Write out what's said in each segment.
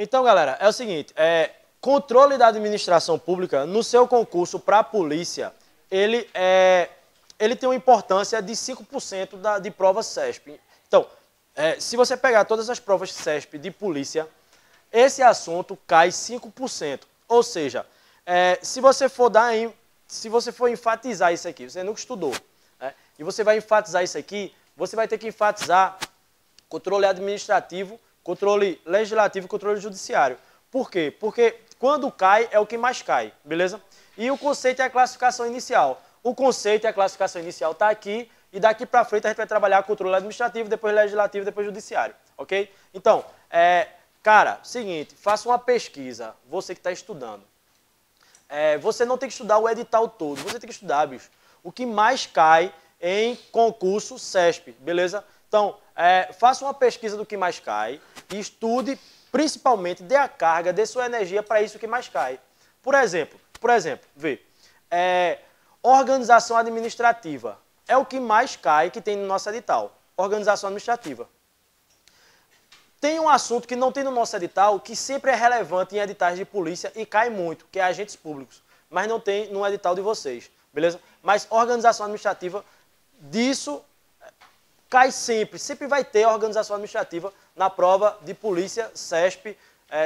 Então, galera, é o seguinte, controle da administração pública, no seu concurso para a polícia, ele tem uma importância de 5% de provas CESP. Então, se você pegar todas as provas CESP de polícia, esse assunto cai 5%. Ou seja, se você for enfatizar isso aqui, você nunca estudou, né? E você vai enfatizar isso aqui, você vai ter que enfatizar controle administrativo, controle legislativo e controle judiciário. Por quê? Porque quando cai, é o que mais cai, beleza? E o conceito é a classificação inicial. O conceito e a classificação inicial está aqui, e daqui para frente a gente vai trabalhar controle administrativo, depois legislativo, depois judiciário, ok? Então, cara, seguinte, faça uma pesquisa, você que está estudando. Você não tem que estudar o edital todo, você tem que estudar, bicho, o que mais cai em concurso CESP, beleza? Então, faça uma pesquisa do que mais cai e estude, principalmente, dê a carga, dê sua energia para isso que mais cai. Por exemplo, vê, organização administrativa é o que mais cai que tem no nosso edital, organização administrativa. Tem um assunto que não tem no nosso edital, que sempre é relevante em editais de polícia e cai muito, que é agentes públicos, mas não tem no edital de vocês, beleza? Mas organização administrativa, disso cai sempre vai ter organização administrativa na prova de polícia CESP,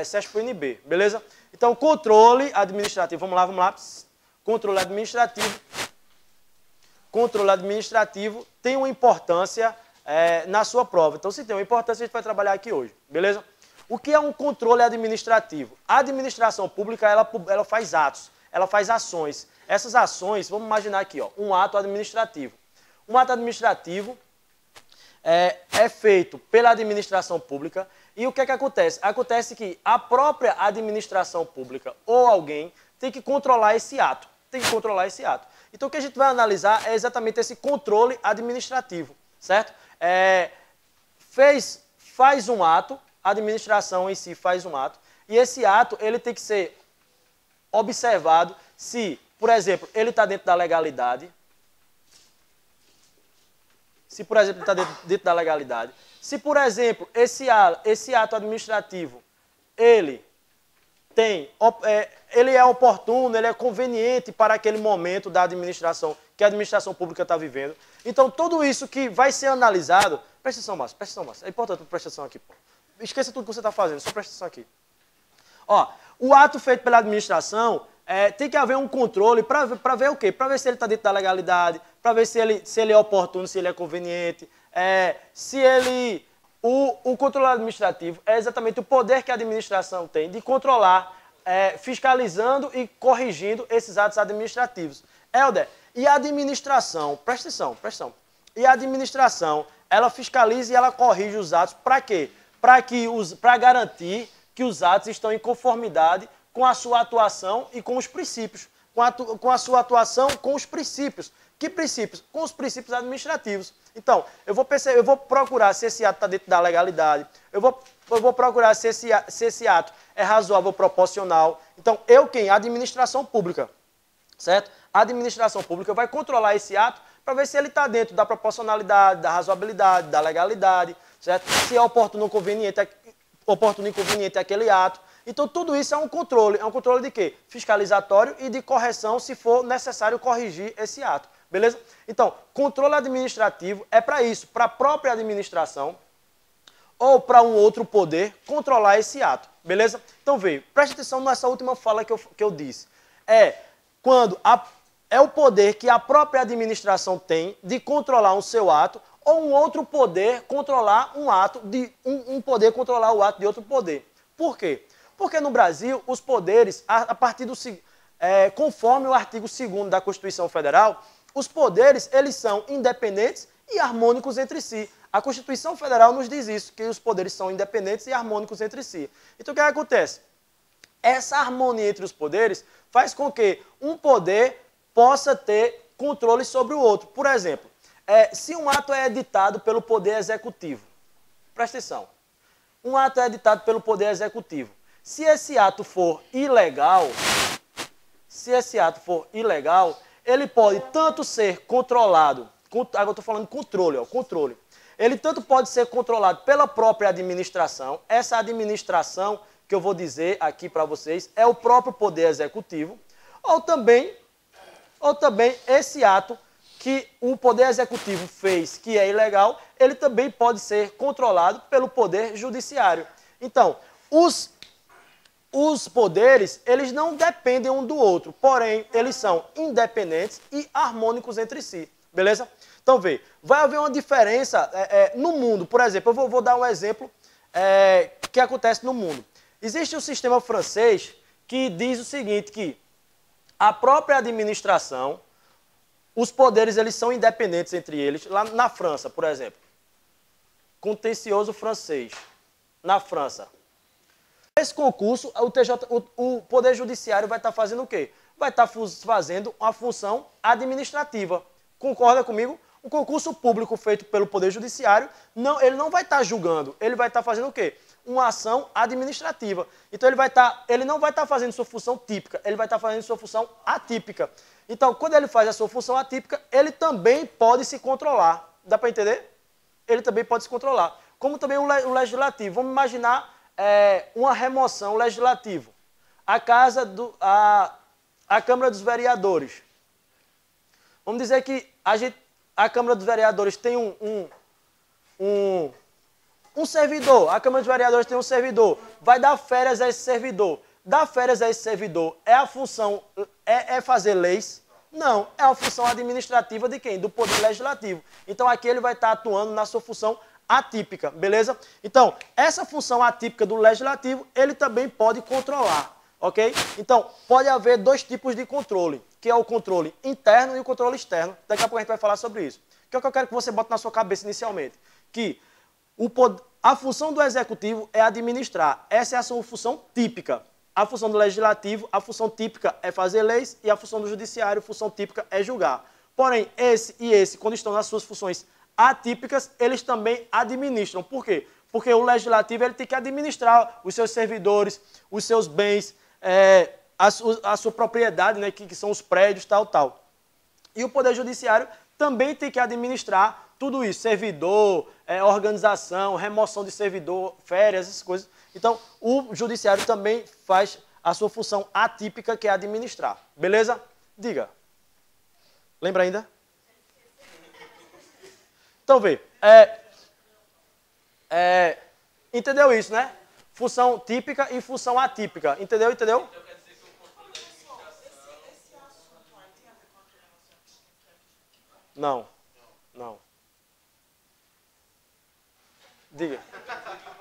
CESP-UNB, beleza? Então, controle administrativo, vamos lá. Controle administrativo tem uma importância na sua prova. Então, se tem uma importância, a gente vai trabalhar aqui hoje, beleza? O que é um controle administrativo? A administração pública, ela faz atos, ela faz ações. Essas ações, vamos imaginar aqui, ó, um ato administrativo. Um ato administrativo é feito pela administração pública e o que é que acontece? Acontece que a própria administração pública ou alguém tem que controlar esse ato. Então, o que a gente vai analisar é exatamente esse controle administrativo, certo? Faz um ato, a administração em si faz um ato, e esse ato ele tem que ser observado se, por exemplo, ele está dentro da legalidade. Se, por exemplo, ele está dentro da legalidade. Se, por exemplo, esse ato administrativo, ele é oportuno, ele é conveniente para aquele momento da administração, que a administração pública está vivendo. Então, tudo isso que vai ser analisado... Presta atenção, Márcio. É importante prestar atenção aqui, pô. Esqueça tudo que você está fazendo, só presta atenção aqui. Ó, o ato feito pela administração, tem que haver um controle para ver o quê? Para ver se ele está dentro da legalidade, para ver se ele é oportuno, se ele é conveniente, o controle administrativo é exatamente o poder que a administração tem de controlar, fiscalizando e corrigindo esses atos administrativos. Helder, e a administração, presta atenção, e a administração, ela fiscaliza e ela corrige os atos para quê? Para garantir que os atos estão em conformidade com a sua atuação e com os princípios. Com a sua atuação com os princípios. Que princípios? Com os princípios administrativos. Então, eu vou procurar se esse ato está dentro da legalidade, eu vou procurar se esse ato é razoável, proporcional. Então, a administração pública, certo? A administração pública vai controlar esse ato para ver se ele está dentro da proporcionalidade, da razoabilidade, da legalidade, certo? Se é oportuno e inconveniente aquele ato. Então, tudo isso é um controle. É um controle de quê? Fiscalizatório e de correção, se for necessário corrigir esse ato. Beleza? Então, controle administrativo é para isso, para a própria administração ou para um outro poder controlar esse ato. Beleza? Então, veio. Preste atenção nessa última fala que eu disse. Quando é o poder que a própria administração tem de controlar o seu ato ou um outro poder controlar um ato um poder controlar o ato de outro poder. Por quê? Porque no Brasil, os poderes, conforme o artigo 2º da Constituição Federal, os poderes, eles são independentes e harmônicos entre si. A Constituição Federal nos diz isso, que os poderes são independentes e harmônicos entre si. Então, o que acontece? Essa harmonia entre os poderes faz com que um poder possa ter controle sobre o outro. Por exemplo, se um ato é editado pelo Poder Executivo, presta atenção, um ato é editado pelo Poder Executivo. Se esse ato for ilegal, ele pode tanto ser controlado, agora eu estou falando controle, controle. ele tanto pode ser controlado pela própria administração, essa administração que eu vou dizer aqui para vocês é o próprio Poder Executivo, ou também esse ato que o Poder Executivo fez, que é ilegal, ele também pode ser controlado pelo Poder Judiciário. Então, os poderes, eles não dependem um do outro, porém, eles são independentes e harmônicos entre si, beleza? Então, vê, vai haver uma diferença no mundo. Por exemplo, eu vou dar um exemplo que acontece no mundo. Existe um sistema francês que diz o seguinte, que a própria administração, os poderes, eles são independentes entre eles. Lá na França, por exemplo, contencioso francês, na França. Esse concurso, o Poder Judiciário vai estar fazendo o quê? Vai estar fazendo uma função administrativa. Concorda comigo? O concurso público feito pelo Poder Judiciário, ele não vai estar julgando, ele vai estar fazendo o quê? Uma ação administrativa. Então, ele não vai estar fazendo sua função típica, ele vai estar fazendo sua função atípica. Então, quando ele faz a sua função atípica, ele também pode se controlar. Dá para entender? Ele também pode se controlar. Como também o legislativo. Vamos imaginar uma remoção legislativa. A Câmara dos Vereadores. Vamos dizer que a Câmara dos Vereadores tem um servidor. A Câmara dos Vereadores tem um servidor. Vai dar férias a esse servidor. Dar férias a esse servidor é a função, é fazer leis? Não, é a função administrativa de quem? Do Poder Legislativo. Então aqui ele vai estar atuando na sua função atípica, beleza? Então, essa função atípica do Legislativo, ele também pode controlar, ok? Então, pode haver dois tipos de controle, que é o controle interno e o controle externo. Daqui a pouco a gente vai falar sobre isso. Que é o que eu quero que você bote na sua cabeça inicialmente. Que a função do Executivo é administrar. Essa é a sua função típica. A função do Legislativo, a função típica é fazer leis, e a função do Judiciário, a função típica é julgar. Porém, esse e esse, quando estão nas suas funções atípicas, eles também administram. Por quê? Porque o Legislativo ele tem que administrar os seus servidores, os seus bens, a sua propriedade, né, que são os prédios, tal. E o Poder Judiciário também tem que administrar tudo isso, servidor, organização, remoção de servidor, férias, essas coisas. Então, o Judiciário também faz a sua função atípica, que é administrar. Beleza? Diga. Lembra ainda? Então, vê. Entendeu isso, né? Função típica e função atípica. Entendeu? Então, quer dizer que o controle da administração... Esse assunto aí tem a ver com aquele negócio que a gente tem que... Não. Diga.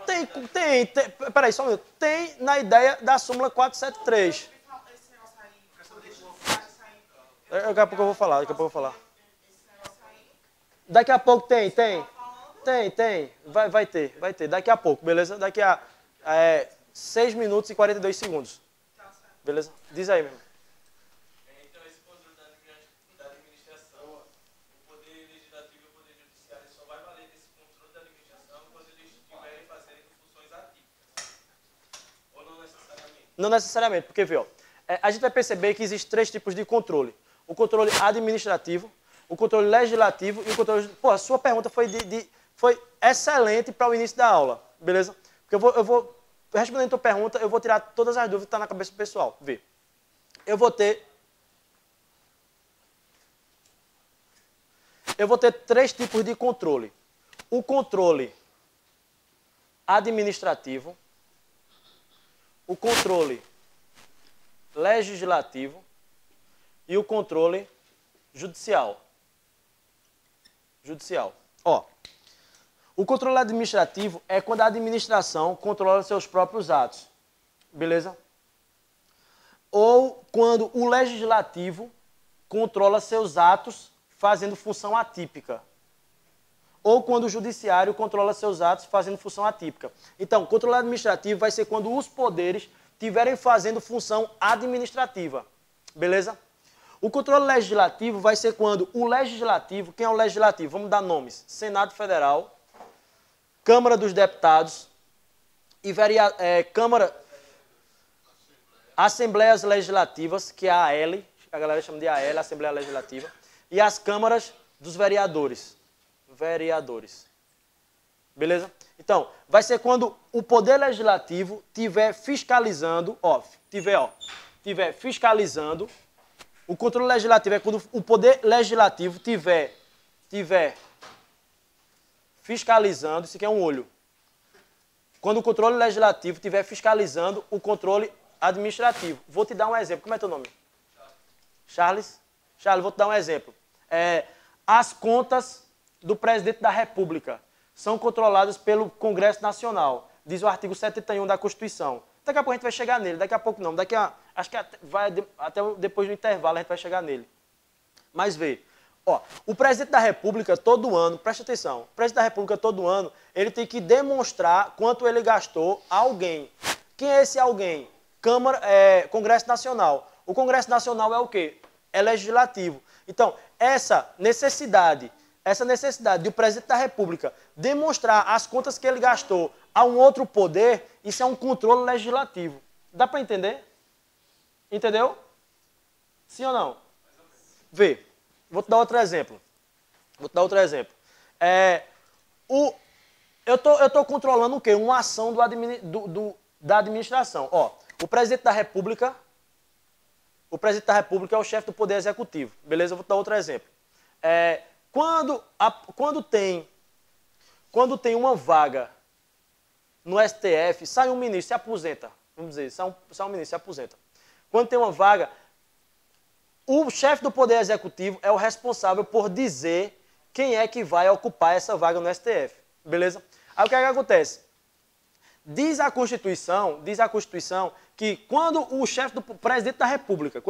Tem. Peraí, só um minuto. Tem na ideia da súmula 473. Esse negócio aí, para poder judiciário sair... Daqui a pouco eu vou falar, Esse negócio aí... Daqui a pouco tem. Vai ter. Daqui a pouco, beleza? Daqui a 6 minutos e 42 segundos. Beleza? Diz aí mesmo. Então, esse controle da administração, o Poder Legislativo e o Poder Judiciário só vai valer desse controle da administração quando eles estiverem fazendo funções atípicas. Ou não necessariamente? Não necessariamente, porque, viu, a gente vai perceber que existem 3 tipos de controle. O controle administrativo, o controle legislativo e o controle... Pô, a sua pergunta foi excelente para o início da aula, beleza? Porque eu vou respondendo a tua pergunta, eu vou tirar todas as dúvidas que estão na cabeça do pessoal. Vê. Eu vou ter 3 tipos de controle. O controle administrativo, o controle legislativo e o controle judicial. Ó, o controle administrativo é quando a administração controla seus próprios atos, beleza? Ou quando o legislativo controla seus atos fazendo função atípica. Ou quando o judiciário controla seus atos fazendo função atípica. Então, o controle administrativo vai ser quando os poderes estiverem fazendo função administrativa, beleza? O controle legislativo vai ser quando o legislativo, quem é o legislativo? Vamos dar nomes. Senado Federal, Câmara dos Deputados e Assembleias Legislativas, que é a AL, a galera chama de AL, Assembleia Legislativa, e as câmaras dos vereadores. Beleza? Então, vai ser quando o Poder Legislativo estiver fiscalizando, tiver fiscalizando, o controle legislativo é quando o Poder Legislativo tiver fiscalizando, isso aqui é um olho. Quando o controle legislativo estiver fiscalizando o controle administrativo. Vou te dar um exemplo. Como é teu nome? Charles? Charles, vou te dar um exemplo. As contas do presidente da República são controladas pelo Congresso Nacional. Diz o artigo 71 da Constituição. Daqui a pouco a gente vai chegar nele. Daqui a pouco não. Acho que até depois do intervalo a gente vai chegar nele. Mas vê. Ó, o presidente da República, todo ano, presta atenção, o presidente da República, todo ano, ele tem que demonstrar quanto ele gastou a alguém. Quem é esse alguém? Congresso Nacional. O Congresso Nacional é o quê? É legislativo. Então, essa necessidade de o presidente da República demonstrar as contas que ele gastou a um outro poder, isso é um controle legislativo. Dá para entender? Entendeu? Sim ou não? Vê. Vou te dar outro exemplo. Eu estou controlando o quê? Uma ação da administração. Ó, o presidente da República é o chefe do Poder Executivo. Beleza? Eu vou te dar outro exemplo. Quando tem uma vaga no STF, sai um ministro, se aposenta. Vamos dizer, sai um ministro, se aposenta. Quando tem uma vaga, o chefe do Poder Executivo é o responsável por dizer quem é que vai ocupar essa vaga no STF. Beleza? Aí o que é que acontece? Diz a Constituição que quando o presidente da República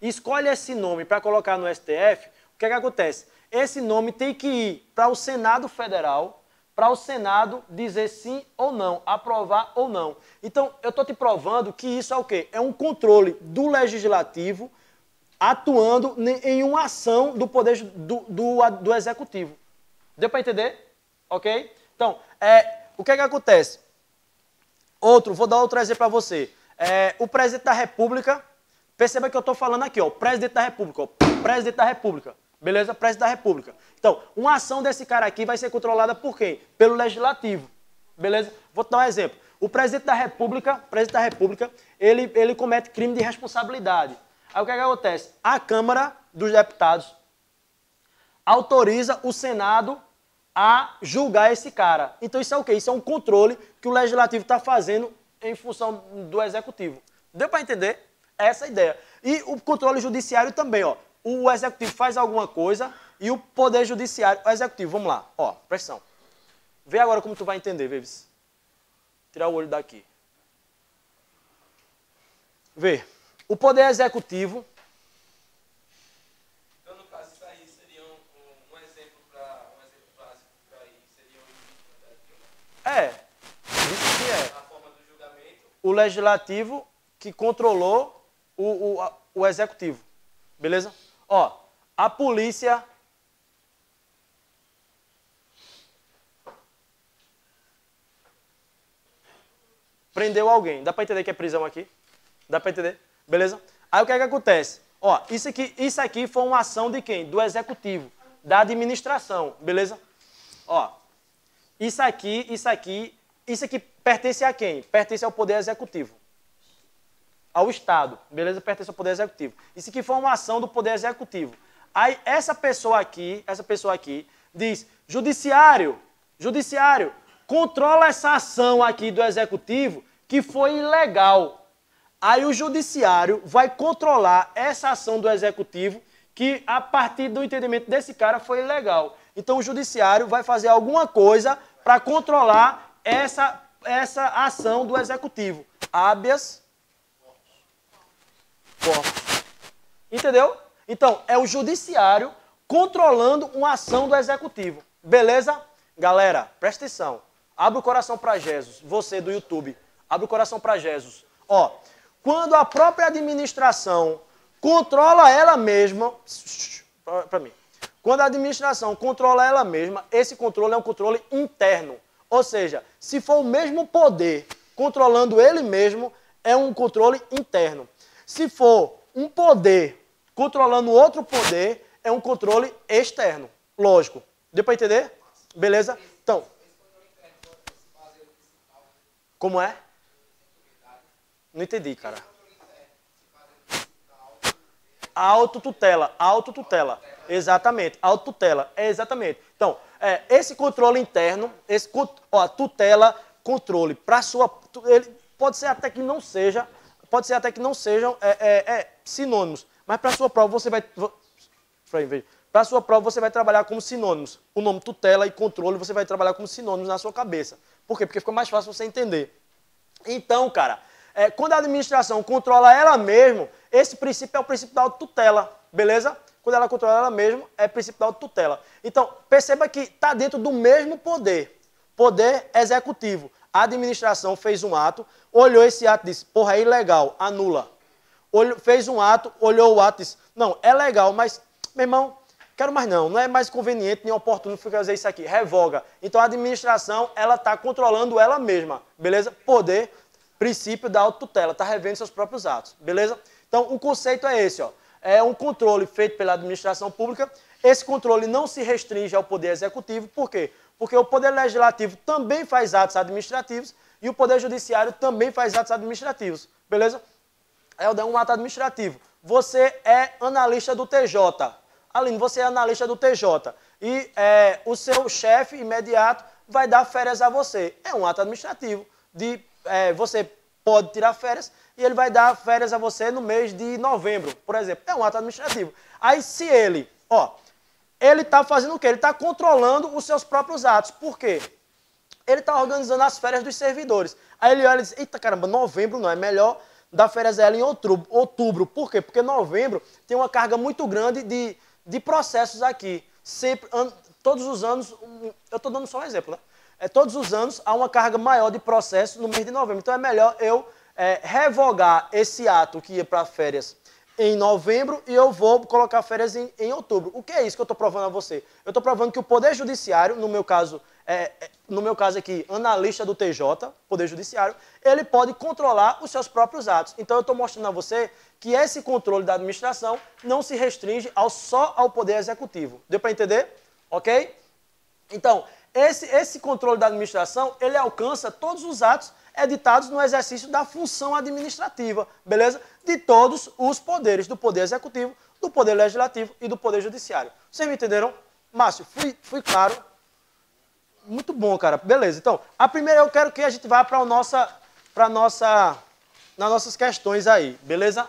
escolhe esse nome para colocar no STF, o que é que acontece? Esse nome tem que ir para o Senado Federal, para o Senado dizer sim ou não, aprovar ou não. Então, eu estou te provando que isso é o quê? É um controle do Legislativo atuando em uma ação do poder do Executivo. Deu para entender? Ok? Então, o que é que acontece? Vou dar outro exemplo para você. O presidente da República, perceba que eu estou falando aqui, ó, presidente da República, beleza? Presidente da República. Então, uma ação desse cara aqui vai ser controlada por quem? Pelo Legislativo, beleza? Vou te dar um exemplo. O presidente da República, ele comete crime de responsabilidade. Aí o que é que acontece? A Câmara dos Deputados autoriza o Senado a julgar esse cara. Então isso é o quê? Isso é um controle que o Legislativo está fazendo em função do Executivo. Deu para entender? Essa é a ideia. E o controle judiciário também, ó. O Executivo faz alguma coisa e o Poder Judiciário... O Executivo, vamos lá. Ó, presta atenção. Vê agora como tu vai entender, Veves. Tirar o olho daqui. Vê. O Poder Executivo... Então, no caso, isso aí seria um exemplo básico para isso. Seria Isso que é. a forma do julgamento. O Legislativo que controlou o Executivo. Beleza? Ó, a polícia... prendeu alguém. Dá para entender que é prisão aqui? Dá para entender? Beleza? Aí o que é que acontece? Ó, isso aqui foi uma ação de quem? Do Executivo, da administração, beleza? Ó, isso aqui pertence a quem? Pertence ao Poder Executivo. Ao Estado, beleza? Pertence ao Poder Executivo. Isso aqui foi uma ação do Poder Executivo. Aí essa pessoa aqui diz, Judiciário, controla essa ação aqui do Executivo que foi ilegal. Aí o Judiciário vai controlar essa ação do Executivo que, a partir do entendimento desse cara, foi ilegal. Então o Judiciário vai fazer alguma coisa para controlar essa ação do Executivo. Habeas corpus. Entendeu? Então, é o Judiciário controlando uma ação do Executivo. Beleza? Galera, presta atenção. Abre o coração para Jesus. Você do YouTube, abre o coração para Jesus. Ó, quando a própria administração controla ela mesma, para mim, quando a administração controla ela mesma, esse controle é um controle interno. Ou seja, se for o mesmo poder controlando ele mesmo, é um controle interno. Se for um poder controlando outro poder, é um controle externo. Lógico. Deu para entender? Beleza? Então, Como é? Não entendi, cara. Autotutela, autotutela. Exatamente, autotutela. Exatamente. Então, esse controle interno, tutela, controle, para sua... Ele pode ser até que não seja, sejam sinônimos, mas para sua prova você vai... Para sua prova você vai trabalhar como sinônimos. O nome tutela e controle você vai trabalhar como sinônimos na sua cabeça. Por quê? Porque fica mais fácil você entender. Então, cara, quando a administração controla ela mesma, esse princípio é o princípio da autotutela, beleza? Quando ela controla ela mesma, é o princípio da autotutela. Então, perceba que está dentro do mesmo poder. Poder executivo. A administração fez um ato, olhou esse ato e disse, porra, é ilegal, anula. Fez um ato, olhou o ato e disse, não, é legal, mas, meu irmão, quero mais não é mais conveniente nem oportuno fazer isso aqui, revoga. Então a administração, ela está controlando ela mesma, beleza? Poder, princípio da autotutela, está revendo seus próprios atos, beleza? Então o conceito é esse, ó, é um controle feito pela administração pública. Esse controle não se restringe ao poder executivo, por quê? Porque o poder legislativo também faz atos administrativos e o poder judiciário também faz atos administrativos, beleza? Um ato administrativo. Você é analista do TJ. Aline, você é analista do TJ. E o seu chefe imediato vai dar férias a você. É um ato administrativo. Você pode tirar férias e ele vai dar férias a você no mês de novembro, por exemplo. É um ato administrativo. Aí se ele está fazendo o quê? Ele está controlando os seus próprios atos. Por quê? Ele está organizando as férias dos servidores. Aí ele olha e diz, eita caramba, novembro não, é melhor dar férias a ela em outubro. Por quê? Porque novembro tem uma carga muito grande de processos aqui. Todos os anos, eu estou dando só um exemplo, né? Todos os anos há uma carga maior de processos no mês de novembro. Então é melhor eu revogar esse ato que ia para férias em novembro e eu vou colocar férias em outubro. O que é isso que eu estou provando a você? Eu estou provando que o Poder Judiciário, no meu caso aqui, analista do TJ, Poder Judiciário, ele pode controlar os seus próprios atos. Então eu estou mostrando a você que esse controle da administração não se restringe só ao Poder Executivo. Deu para entender? Ok? Então, esse controle da administração, ele alcança todos os atos editados no exercício da função administrativa, beleza? De todos os poderes, do Poder Executivo, do Poder Legislativo e do Poder Judiciário. Vocês me entenderam? Márcio, fui claro? Muito bom, cara. Beleza. Então, a primeira eu quero que a gente vá para nas nossas questões aí, beleza?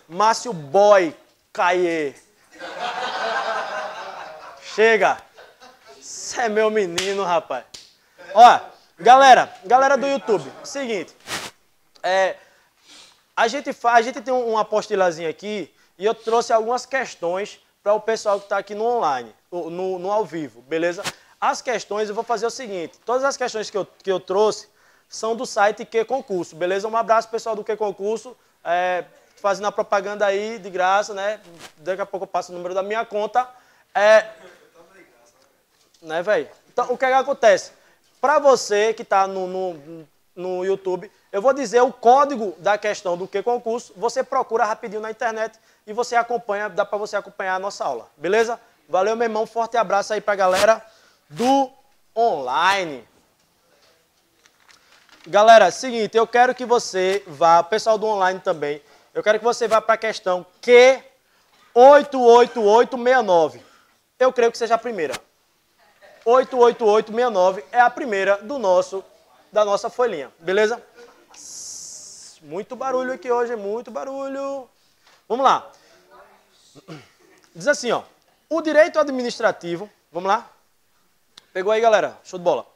Márcio Boy Caie. Chega. Você é meu menino, rapaz. Ó, galera do YouTube, seguinte. A gente tem uma apostilazinha aqui e eu trouxe algumas questões para o pessoal que está aqui no online, no ao vivo, beleza? As questões, eu vou fazer o seguinte, todas as questões que eu trouxe são do site Que Concurso, beleza? Um abraço, pessoal do Que Concurso, fazendo a propaganda aí, de graça, né? Daqui a pouco eu passo o número da minha conta. Né, velho? Então, o que é que acontece? Para você que está no YouTube, eu vou dizer o código da questão do Que Concurso, você procura rapidinho na internet e você acompanha, dá para você acompanhar a nossa aula, beleza? Valeu, meu irmão, forte abraço aí para a galera do online. Galera, seguinte, eu quero que você vá, pessoal do online também, eu quero que você vá para a questão Q88869. Eu creio que seja a primeira. 88869 é a primeira da nossa folhinha, beleza? Muito barulho aqui hoje, muito barulho. Vamos lá. Diz assim, ó. O direito administrativo, vamos lá? Pegou aí, galera? Show de bola.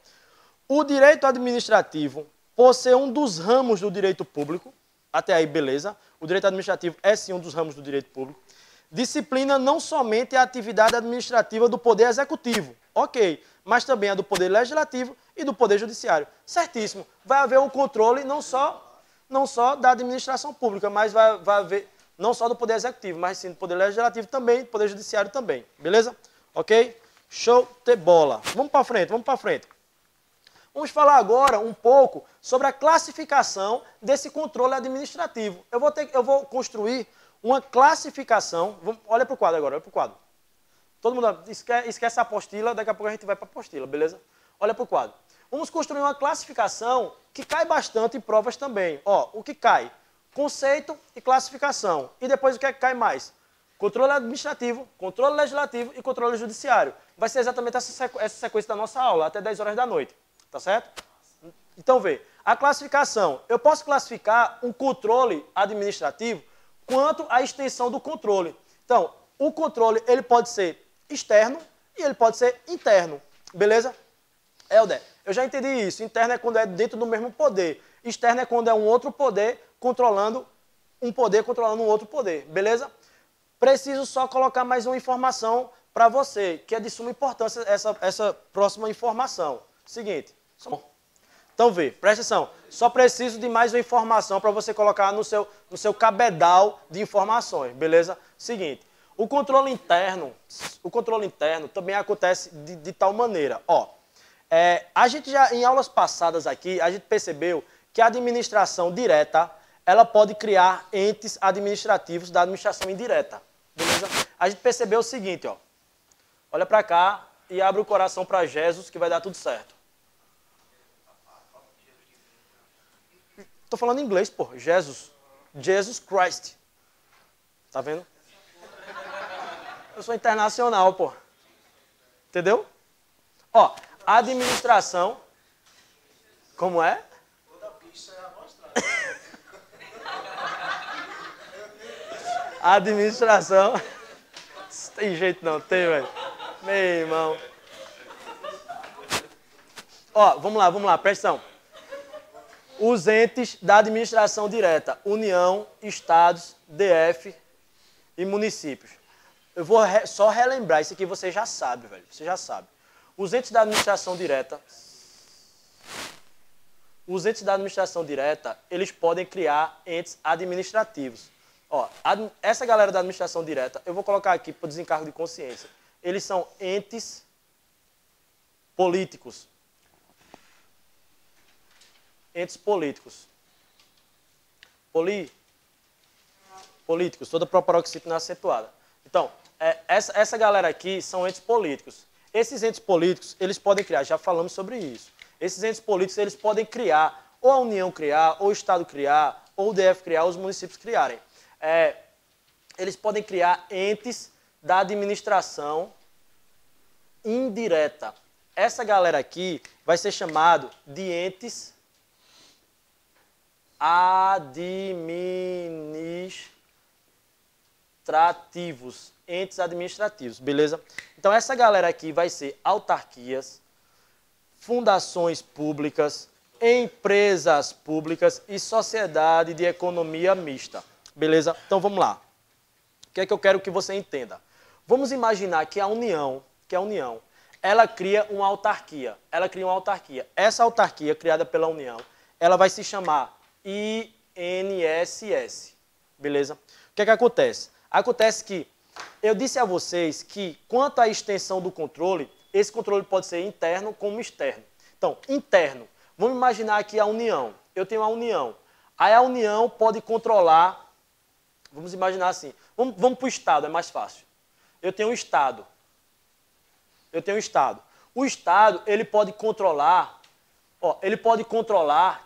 O direito administrativo, por ser um dos ramos do direito público, até aí, beleza. O direito administrativo é sim um dos ramos do direito público. Disciplina não somente a atividade administrativa do Poder Executivo, ok, mas também a do Poder Legislativo e do Poder Judiciário. Certíssimo. Vai haver um controle não só da administração pública, mas vai haver não só do Poder Executivo, mas sim do Poder Legislativo também, do Poder Judiciário também. Beleza? Ok? Show de bola. Vamos para frente, vamos para frente. Vamos falar agora um pouco sobre a classificação desse controle administrativo. Eu vou construir uma classificação. Olha para o quadro agora, olha para o quadro. Todo mundo esquece a apostila, daqui a pouco a gente vai para a apostila, beleza? Olha para o quadro. Vamos construir uma classificação que cai bastante em provas também. Ó, o que cai? Conceito e classificação. E depois o que é que cai mais? Controle administrativo, controle legislativo e controle judiciário. Vai ser exatamente essa sequência da nossa aula, até 10 horas da noite. Tá certo? Então, vê. A classificação. Eu posso classificar um controle administrativo quanto à extensão do controle. Então, o controle ele pode ser externo e ele pode ser interno. Beleza? Helder, eu já entendi isso. Interno é quando é dentro do mesmo poder. Externo é quando é um outro poder controlando um outro poder. Beleza? Preciso só colocar mais uma informação para você, que é de suma importância essa próxima informação. Seguinte. Então, vê, presta atenção. Só preciso de mais uma informação para você colocar no seu cabedal de informações. Beleza? Seguinte. O controle interno também acontece de tal maneira. Ó, a gente já, em aulas passadas aqui, a gente percebeu que a administração direta, ela pode criar entes administrativos da administração indireta. Beleza? A gente percebeu o seguinte, ó. Olha para cá e abre o coração para Jesus que vai dar tudo certo. Tô falando em inglês, pô. Jesus. Jesus Christ. Tá vendo? Eu sou internacional, pô. Entendeu? Ó, a administração... Como é? Toda pista é amostrada. A administração... Tem jeito não, tem, velho. Meu irmão. Ó, vamos lá, presta atenção. Os entes da administração direta. União, estados, DF e municípios. Eu vou só relembrar, isso aqui você já sabe, velho. Você já sabe. Os entes da administração direta, eles podem criar entes administrativos. Ó, essa galera da administração direta, eu vou colocar aqui para desencargo de consciência. Eles são entes políticos. Entes políticos. Políticos, toda proparoxítona acentuada. Então, essa galera aqui são entes políticos. Esses entes políticos, eles podem criar, já falamos sobre isso. Esses entes políticos, eles podem criar, ou a União criar, ou o Estado criar, ou o DF criar, ou os municípios criarem. Eles podem criar entes da administração indireta. Essa galera aqui vai ser chamado de entes administrativos. Entes administrativos, beleza? Então, essa galera aqui vai ser autarquias, fundações públicas, empresas públicas e sociedade de economia mista. Beleza? Então, vamos lá. O que é que eu quero que você entenda? Vamos imaginar que a União, ela cria uma autarquia. Essa autarquia criada pela União, ela vai se chamar INSS. Beleza? O que é que acontece? Acontece que eu disse a vocês que, quanto à extensão do controle, esse controle pode ser interno como externo. Então, interno. Vamos imaginar aqui a União. Eu tenho a União. Aí a União pode controlar, vamos imaginar assim, vamos para o Estado, é mais fácil. Eu tenho um Estado. O Estado, ele pode controlar,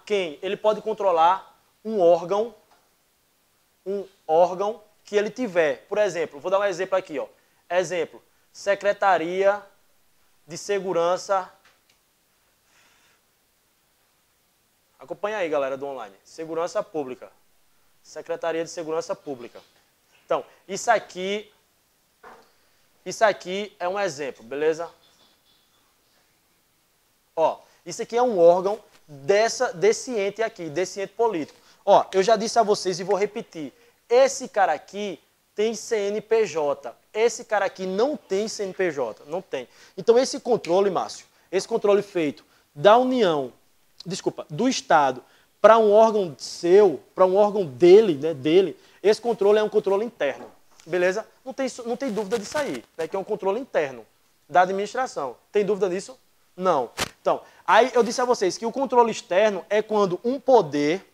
quem? Ele pode controlar um órgão que ele tiver. Por exemplo, vou dar um exemplo aqui, ó. Exemplo, Secretaria de Segurança. Acompanha aí, galera do online. Segurança Pública. Secretaria de Segurança Pública. Então, isso aqui é um exemplo, beleza? Ó, isso aqui é um órgão desse ente aqui, desse ente político. Ó, eu já disse a vocês e vou repetir. Esse cara aqui tem CNPJ. Esse cara aqui não tem CNPJ. Não tem. Então, esse controle, Márcio, esse controle feito da União, do Estado, para um órgão seu, para um órgão dele, esse controle é um controle interno. Beleza? Não tem dúvida disso aí, né, que é um controle interno da administração. Tem dúvida disso? Não. Então, aí eu disse a vocês que o controle externo é quando um poder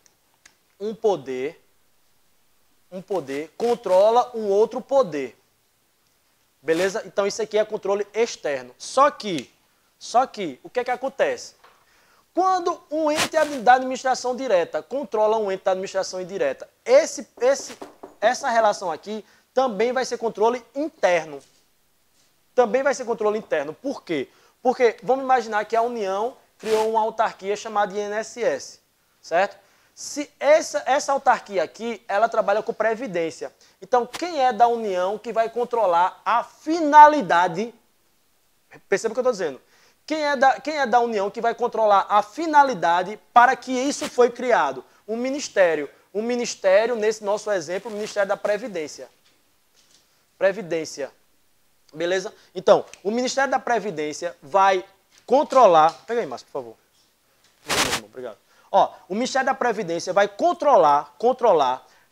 controla um outro poder. Beleza? Então, isso aqui é controle externo. Só que Só que, o que é que acontece? Quando um ente da administração direta controla um ente da administração indireta, essa relação aqui também vai ser controle interno. Também vai ser controle interno. Por quê? Porque vamos imaginar que a União criou uma autarquia chamada INSS, certo? Se essa autarquia aqui, ela trabalha com previdência. Então, quem é da União que vai controlar a finalidade? Perceba o que eu estou dizendo. Quem é da União que vai controlar a finalidade para que isso foi criado? Um ministério. Um ministério, nesse nosso exemplo, o Ministério da Previdência. Previdência. Beleza? Então, o Ministério da Previdência vai controlar... Pega aí, Márcio, por favor. Obrigado. Ó, o Ministério da Previdência vai controlar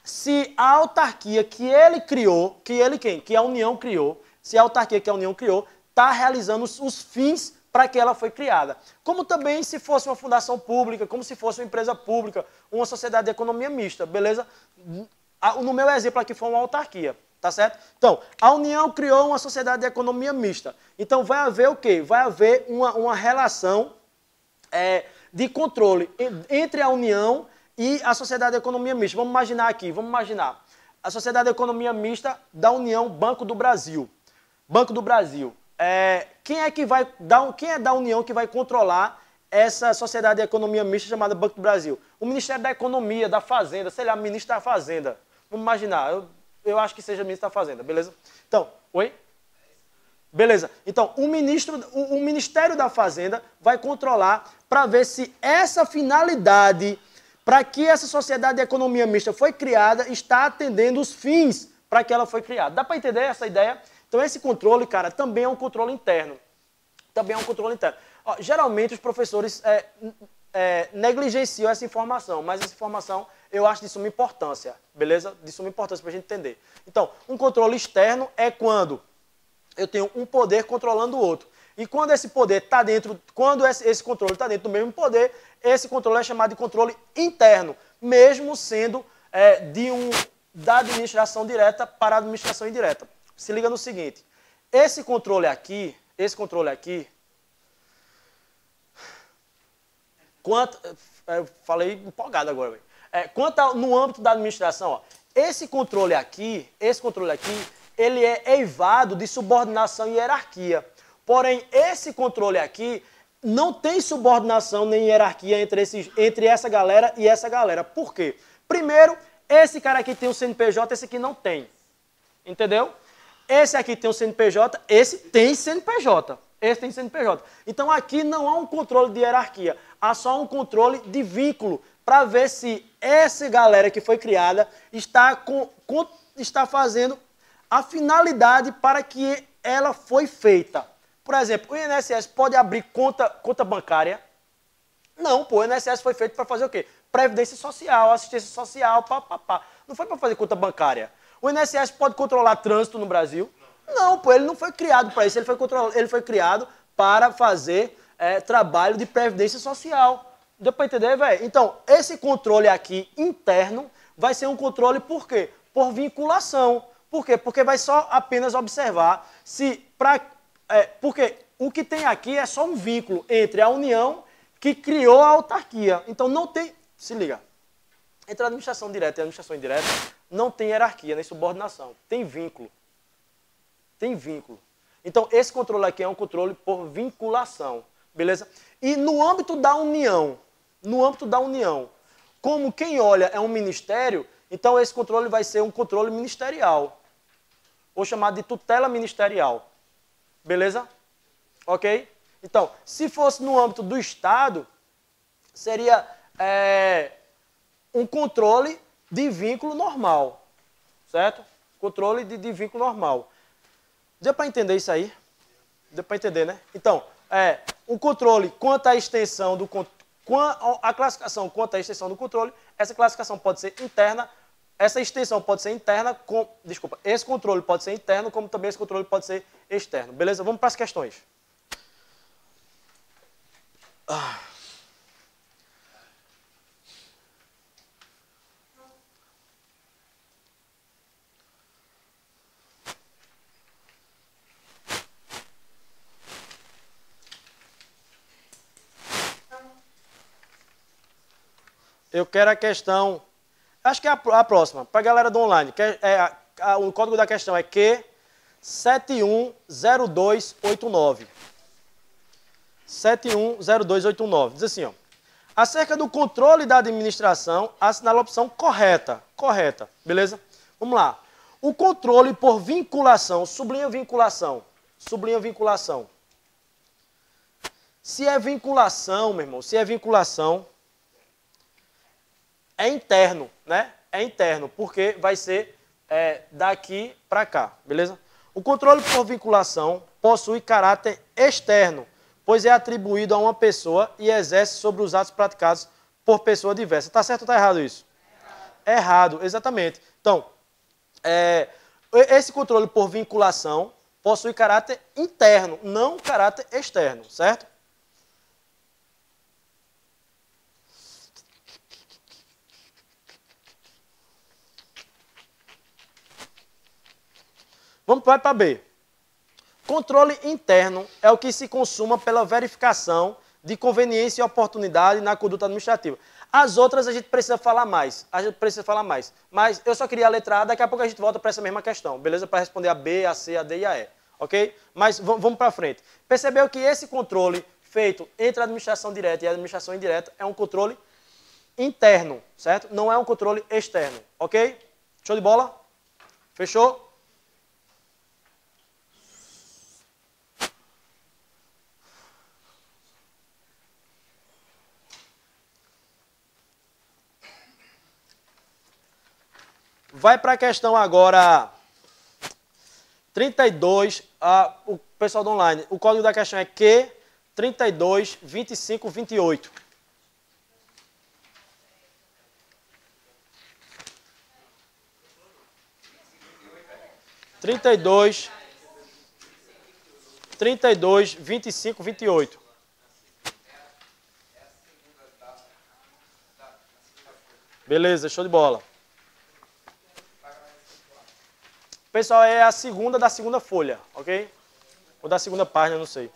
se a autarquia que ele criou, que a União criou, se a autarquia que a União criou, está realizando os fins para que ela foi criada. Como também se fosse uma fundação pública, como se fosse uma empresa pública, uma sociedade de economia mista, beleza? No meu exemplo aqui foi uma autarquia, tá certo? Então, a União criou uma sociedade de economia mista. Então, vai haver o quê? Vai haver uma relação de controle entre a União e a sociedade de economia mista. Vamos imaginar aqui, a sociedade de economia mista da União Banco do Brasil. Banco do Brasil. Quem é da União que vai controlar essa sociedade de economia mista chamada Banco do Brasil? O Ministério da Economia, da Fazenda, sei lá, ministro da Fazenda. Vamos imaginar, eu acho que seja ministro da Fazenda, beleza? Então, oi? Beleza. Então, o Ministério da Fazenda vai controlar para ver se essa finalidade para que essa sociedade de economia mista foi criada está atendendo os fins para que ela foi criada. Dá para entender essa ideia? Então, esse controle, cara, também é um controle interno. Também é um controle interno. Ó, geralmente, os professores negligenciam essa informação, mas essa informação eu acho de suma importância, beleza? De suma importância para a gente entender. Então, um controle externo é quando eu tenho um poder controlando o outro. E quando esse poder está dentro, quando esse controle está dentro do mesmo poder, esse controle é chamado de controle interno, mesmo sendo da administração direta para a administração indireta. Se liga no seguinte, esse controle aqui, falei empolgado agora, velho. No âmbito da administração, ó, esse controle aqui, ele é eivado de subordinação e hierarquia. Porém, esse controle aqui não tem subordinação nem hierarquia entre essa galera e essa galera. Por quê? Primeiro, esse cara aqui tem um CNPJ, esse aqui não tem. Entendeu? Esse aqui tem um CNPJ, esse tem CNPJ. Esse tem CNPJ. Então, aqui não há um controle de hierarquia. Há só um controle de vínculo para ver se essa galera que foi criada está fazendo a finalidade para que ela foi feita. Por exemplo, o INSS pode abrir conta bancária? Não, pô, o INSS foi feito para fazer o quê? Previdência social, assistência social, papapá. Não foi para fazer conta bancária. O INSS pode controlar trânsito no Brasil? Não, pô, ele não foi criado para isso, ele foi criado para fazer trabalho de previdência social. Deu para entender, velho? Então, esse controle aqui interno vai ser um controle por quê? Por vinculação. Por quê? Porque vai só apenas observar porque o que tem aqui é só um vínculo entre a União que criou a autarquia. Então não tem... Se liga. Entre a administração direta e a administração indireta não tem hierarquia nem subordinação. Tem vínculo. Tem vínculo. Então esse controle aqui é um controle por vinculação. Beleza? E no âmbito da União, como quem olha é um ministério, então esse controle vai ser um controle ministerial. Ou chamado de tutela ministerial. Beleza? Ok? Então, se fosse no âmbito do Estado, seria um controle de vínculo normal. Certo? Controle de vínculo normal. Deu para entender isso aí? Deu para entender, né? Então, o controle quanto à extensão do a classificação quanto à extensão do controle, essa classificação pode ser interna. Essa extensão pode ser interna, esse controle pode ser interno, como também esse controle pode ser externo. Beleza? Vamos para as questões. Eu quero a questão... Acho que é a próxima, para a galera do online. O código da questão é Q710289. 710289. Diz assim, ó. Acerca do controle da administração, assinala a opção correta. Correta, beleza? Vamos lá. O controle por vinculação, sublinha vinculação. Sublinha vinculação. Se é vinculação, meu irmão, se é vinculação, é interno, né? É interno, porque vai ser daqui para cá, beleza? O controle por vinculação possui caráter externo, pois é atribuído a uma pessoa e exerce sobre os atos praticados por pessoa diversa. Tá certo ou tá errado isso? Errado, exatamente. Então, esse controle por vinculação possui caráter interno, não caráter externo, certo? Vamos para B. Controle interno é o que se consuma pela verificação de conveniência e oportunidade na conduta administrativa. As outras a gente precisa falar mais. Mas eu só queria a letra A, daqui a pouco a gente volta para essa mesma questão, beleza? Para responder a B, a C, a D e a E, ok? Mas vamos para frente. Percebeu que esse controle feito entre a administração direta e a administração indireta é um controle interno, certo? Não é um controle externo, ok? Show de bola? Fechou? Vai para a questão agora 32, o pessoal do online. O código da questão é Q322528. Trinta e dois, 25, 28. Beleza, show de bola. Pessoal, é a segunda da segunda folha, ok? Ou da segunda página, não sei.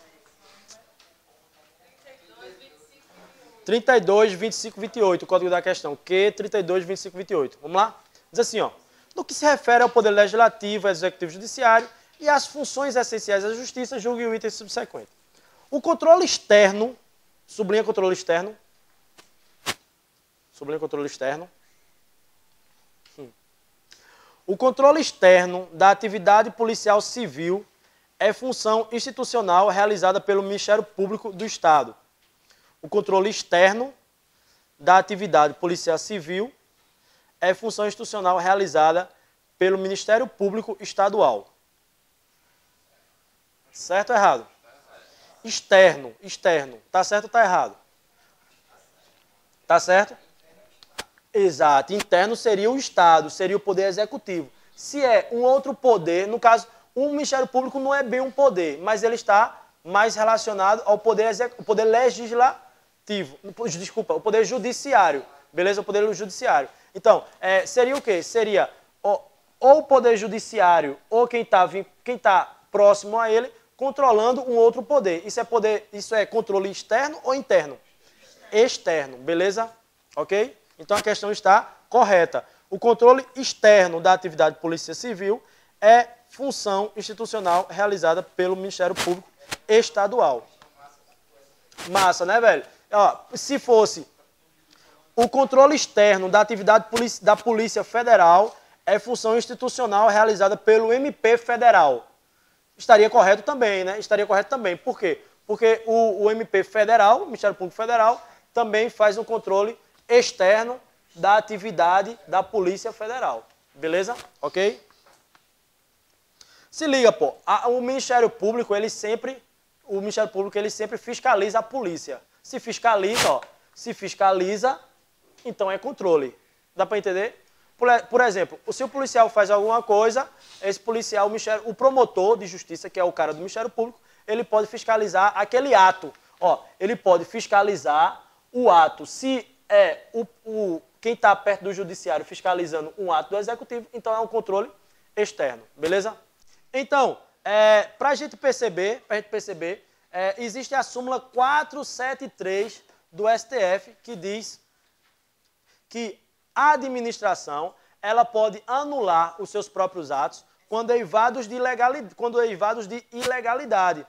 32, 25, 28, o código da questão. Q, 32, 25, 28. Vamos lá? Diz assim, ó. No que se refere ao poder legislativo, executivo e judiciário e às funções essenciais da justiça, julgue o item subsequente. O controle externo, sublinha controle externo. Sublinha controle externo. O controle externo da atividade policial civil é função institucional realizada pelo Ministério Público do Estado. O controle externo da atividade policial civil é função institucional realizada pelo Ministério Público Estadual. Certo ou errado? Externo. Tá certo ou tá errado? Tá certo? Exato. Interno seria o Estado, seria o Poder Executivo. Se é um outro poder, no caso, o Ministério Público não é bem um poder, mas ele está mais relacionado ao poder legislativo. Desculpa, o Poder Judiciário. Beleza? O Poder Judiciário. Então, seria o quê? Seria ou o Poder Judiciário ou quem tá próximo a ele controlando um outro poder. Isso é controle externo ou interno? Externo. Beleza? Ok? Então, a questão está correta. O controle externo da atividade Polícia Civil é função institucional realizada pelo Ministério Público Estadual. Massa, né, velho? Ó, se fosse o controle externo da atividade da Polícia Federal é função institucional realizada pelo MP Federal. Estaria correto também, né? Estaria correto também. Por quê? Porque o MP Federal, o Ministério Público Federal, também faz um controle externo da atividade da Polícia Federal. Beleza? Ok? Se liga, pô. O Ministério Público, ele sempre fiscaliza a polícia. Se fiscaliza, então é controle. Dá para entender? Por exemplo, se o policial faz alguma coisa, esse policial, o promotor de justiça, que é o cara do Ministério Público, ele pode fiscalizar aquele ato. Ó, ele pode fiscalizar o ato. Se é quem está perto do judiciário fiscalizando um ato do executivo, então é um controle externo, beleza? Então, para a gente perceber, existe a súmula 473 do STF que diz que a administração ela pode anular os seus próprios atos quando eivados de ilegalidade.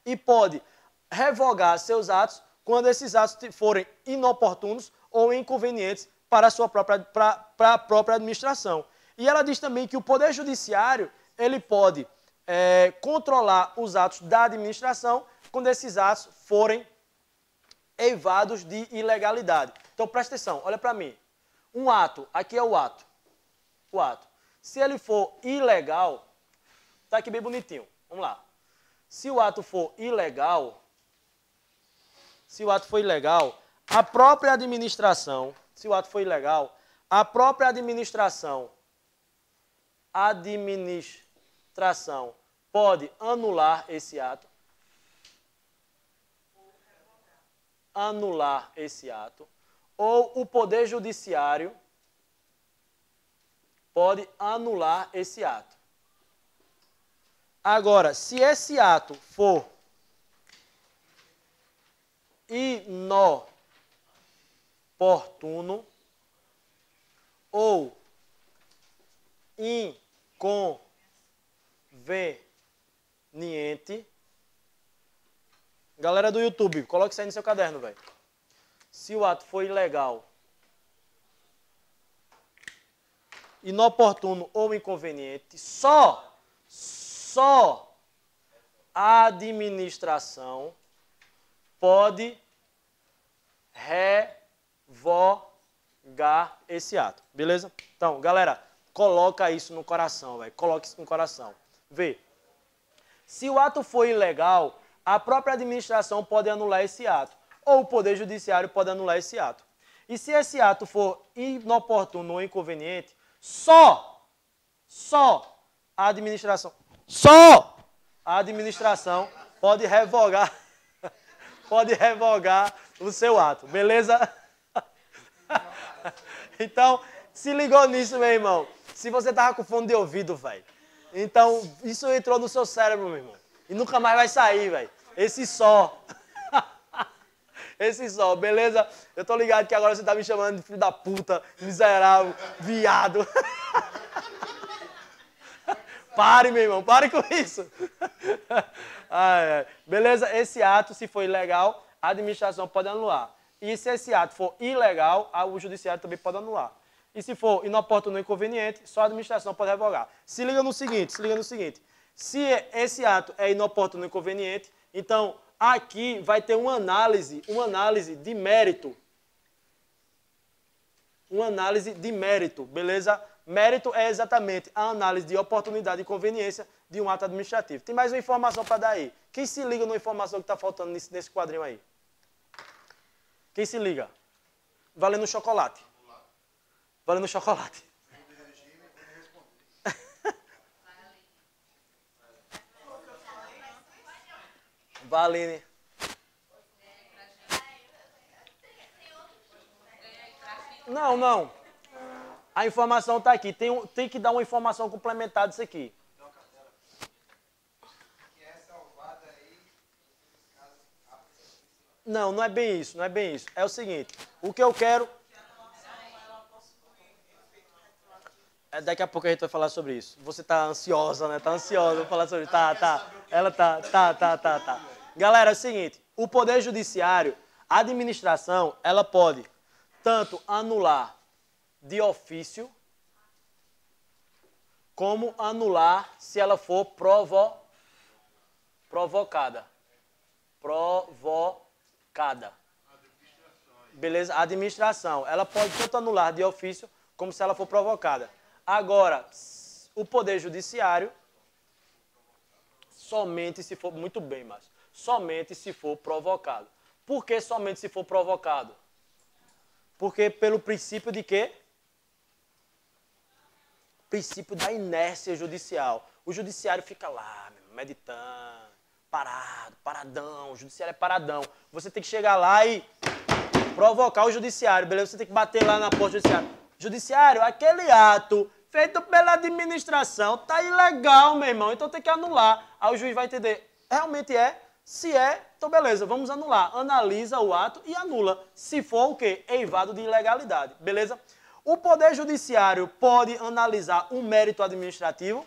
E pode revogar seus atos quando esses atos forem inoportunos ou inconvenientes para a própria administração. E ela diz também que o Poder Judiciário ele pode controlar os atos da administração quando esses atos forem eivados de ilegalidade. Então, presta atenção, olha para mim. Um ato, aqui é o ato. O ato. Se ele for ilegal, tá aqui bem bonitinho. Vamos lá. Se o ato for ilegal, a própria administração, pode anular esse ato. Ou o Poder Judiciário pode anular esse ato. Agora, se esse ato for inoportuno ou inconveniente, galera do YouTube, coloque isso aí no seu caderno, velho. Se o ato for ilegal, inoportuno ou inconveniente, só a administração pode revogar esse ato, beleza? Então, galera, coloca isso no coração, velho. Coloque isso no coração. Vê. Se o ato for ilegal, a própria administração pode anular esse ato, ou o Poder Judiciário pode anular esse ato. E se esse ato for inoportuno ou inconveniente, só a administração pode revogar o seu ato, beleza? Então, se ligou nisso, meu irmão. Se você tava com fone de ouvido, velho. Então, isso entrou no seu cérebro, meu irmão. E nunca mais vai sair, velho. Esse só, beleza? Eu tô ligado que agora você tá me chamando de filho da puta, miserável, viado. Pare, meu irmão, pare com isso. Beleza? Esse ato, se for ilegal, a administração pode anular. E se esse ato for ilegal, o judiciário também pode anular. E se for inoportuno ou inconveniente, só a administração pode revogar. Se liga no seguinte. Se esse ato é inoportuno ou inconveniente, então aqui vai ter uma análise de mérito. Beleza? Mérito é exatamente a análise de oportunidade e conveniência de um ato administrativo. Tem mais uma informação para dar aí. Quem se liga numa informação que está faltando nesse quadrinho aí? Quem se liga? Valendo chocolate. Valine. Não. A informação está aqui. Tem que dar uma informação complementar disso aqui. Não é bem isso. É o seguinte. O que eu quero... Daqui a pouco a gente vai falar sobre isso. Você tá ansiosa, né? Tá ansiosa pra falar sobre isso. Tá. Ela tá. Galera, é o seguinte. O Poder Judiciário, a administração, ela pode tanto anular de ofício, como anular se ela for provocada. Beleza? A administração, ela pode tanto anular de ofício, como se ela for provocada. Agora, o Poder Judiciário, somente se for... Muito bem, Márcio. Somente se for provocado. Por que somente se for provocado? Porque pelo princípio de quê? Princípio da inércia judicial. O judiciário fica lá, meditando, paradão. O judiciário é paradão. Você tem que chegar lá e provocar o judiciário, beleza? Você tem que bater lá na porta do judiciário. Judiciário, aquele ato feito pela administração tá ilegal, meu irmão, então tem que anular. Aí o juiz vai entender, realmente é, se é, Então, beleza, vamos anular. Analisa o ato e anula. Se for o quê? Eivado de ilegalidade. Beleza? O Poder Judiciário pode analisar um mérito administrativo?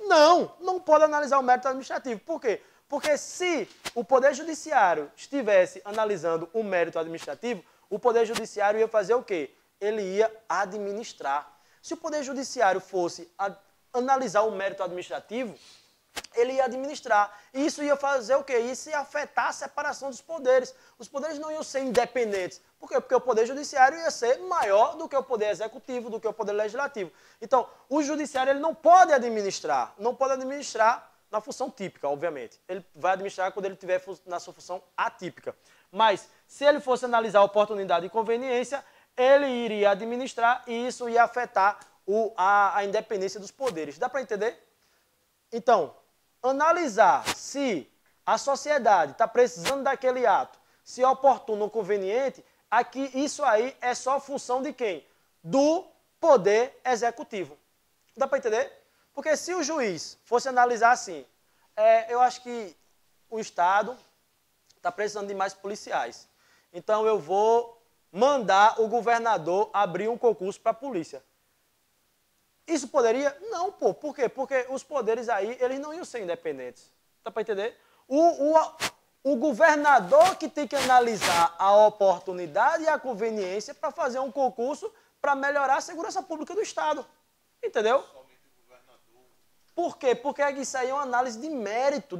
Não, não pode analisar o mérito administrativo. Por quê? Porque se o Poder Judiciário estivesse analisando o mérito administrativo, o Poder Judiciário ia fazer o quê? Ele ia administrar. Se o Poder Judiciário fosse analisar o mérito administrativo, ele ia administrar. E isso ia fazer o quê? Isso ia afetar a separação dos poderes. Os poderes não iam ser independentes. Por quê? Porque o Poder Judiciário ia ser maior do que o Poder Executivo, do que o Poder Legislativo. Então, o Judiciário ele não pode administrar. Não pode administrar na função típica, obviamente. Ele vai administrar quando ele estiver na sua função atípica. Mas, se ele fosse analisar a oportunidade e conveniência, ele iria administrar e isso ia afetar a independência dos poderes. Dá para entender? Então, analisar se a sociedade está precisando daquele ato, se é oportuno ou conveniente, aqui isso aí é só função de quem? Do Poder Executivo. Dá para entender? Porque se o juiz fosse analisar assim, eu acho que o Estado está precisando de mais policiais. Então eu vou mandar o governador abrir um concurso para a polícia. Isso poderia? Não, pô. Por quê? Porque os poderes aí, eles não iam ser independentes. Dá para entender? O governador que tem que analisar a oportunidade e a conveniência para fazer um concurso para melhorar a segurança pública do Estado. Entendeu? Por quê? Porque isso aí é uma análise de mérito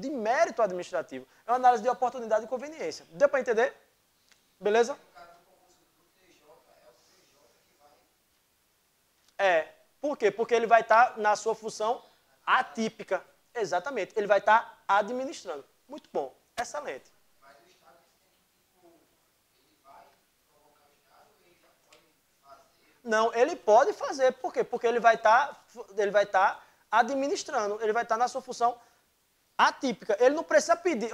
administrativo. É uma análise de oportunidade e conveniência. Deu para entender? Beleza? Por quê? Porque ele vai estar na sua função atípica. Exatamente. Ele vai estar administrando. Muito bom. Excelente. Mas o Estado ele vai provocar o Estado ou ele já pode fazer? Não, ele pode fazer. Por quê? Porque ele vai estar administrando. Ele vai estar na sua função atípica. Ele não precisa pedir.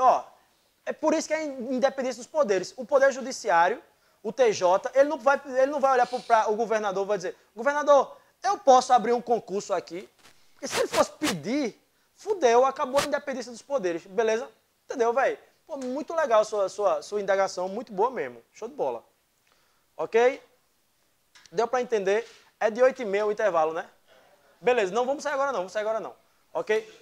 É por isso que é a independência dos poderes. O Poder Judiciário, o TJ, ele não vai olhar para o governador e vai dizer, governador, eu posso abrir um concurso aqui? Porque se ele fosse pedir, fudeu, acabou a independência dos poderes. Beleza? Entendeu, velho? Muito legal a sua indagação, muito boa mesmo. Show de bola. Ok? Deu para entender? É de 8h30 o intervalo, né? Beleza, não vamos sair agora não. Ok?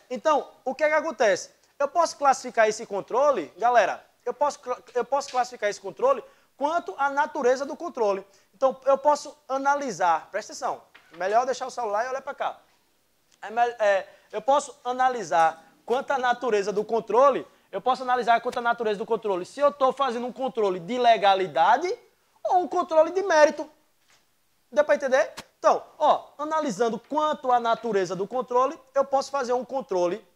Então, o que é que acontece? Eu posso classificar esse controle, galera, eu posso classificar esse controle quanto à natureza do controle. Então, eu posso analisar, presta atenção, melhor deixar o celular e olhar para cá. Eu posso analisar quanto à natureza do controle, se eu estou fazendo um controle de legalidade ou um controle de mérito. Deu para entender? Então, analisando quanto à natureza do controle, eu posso fazer um controle.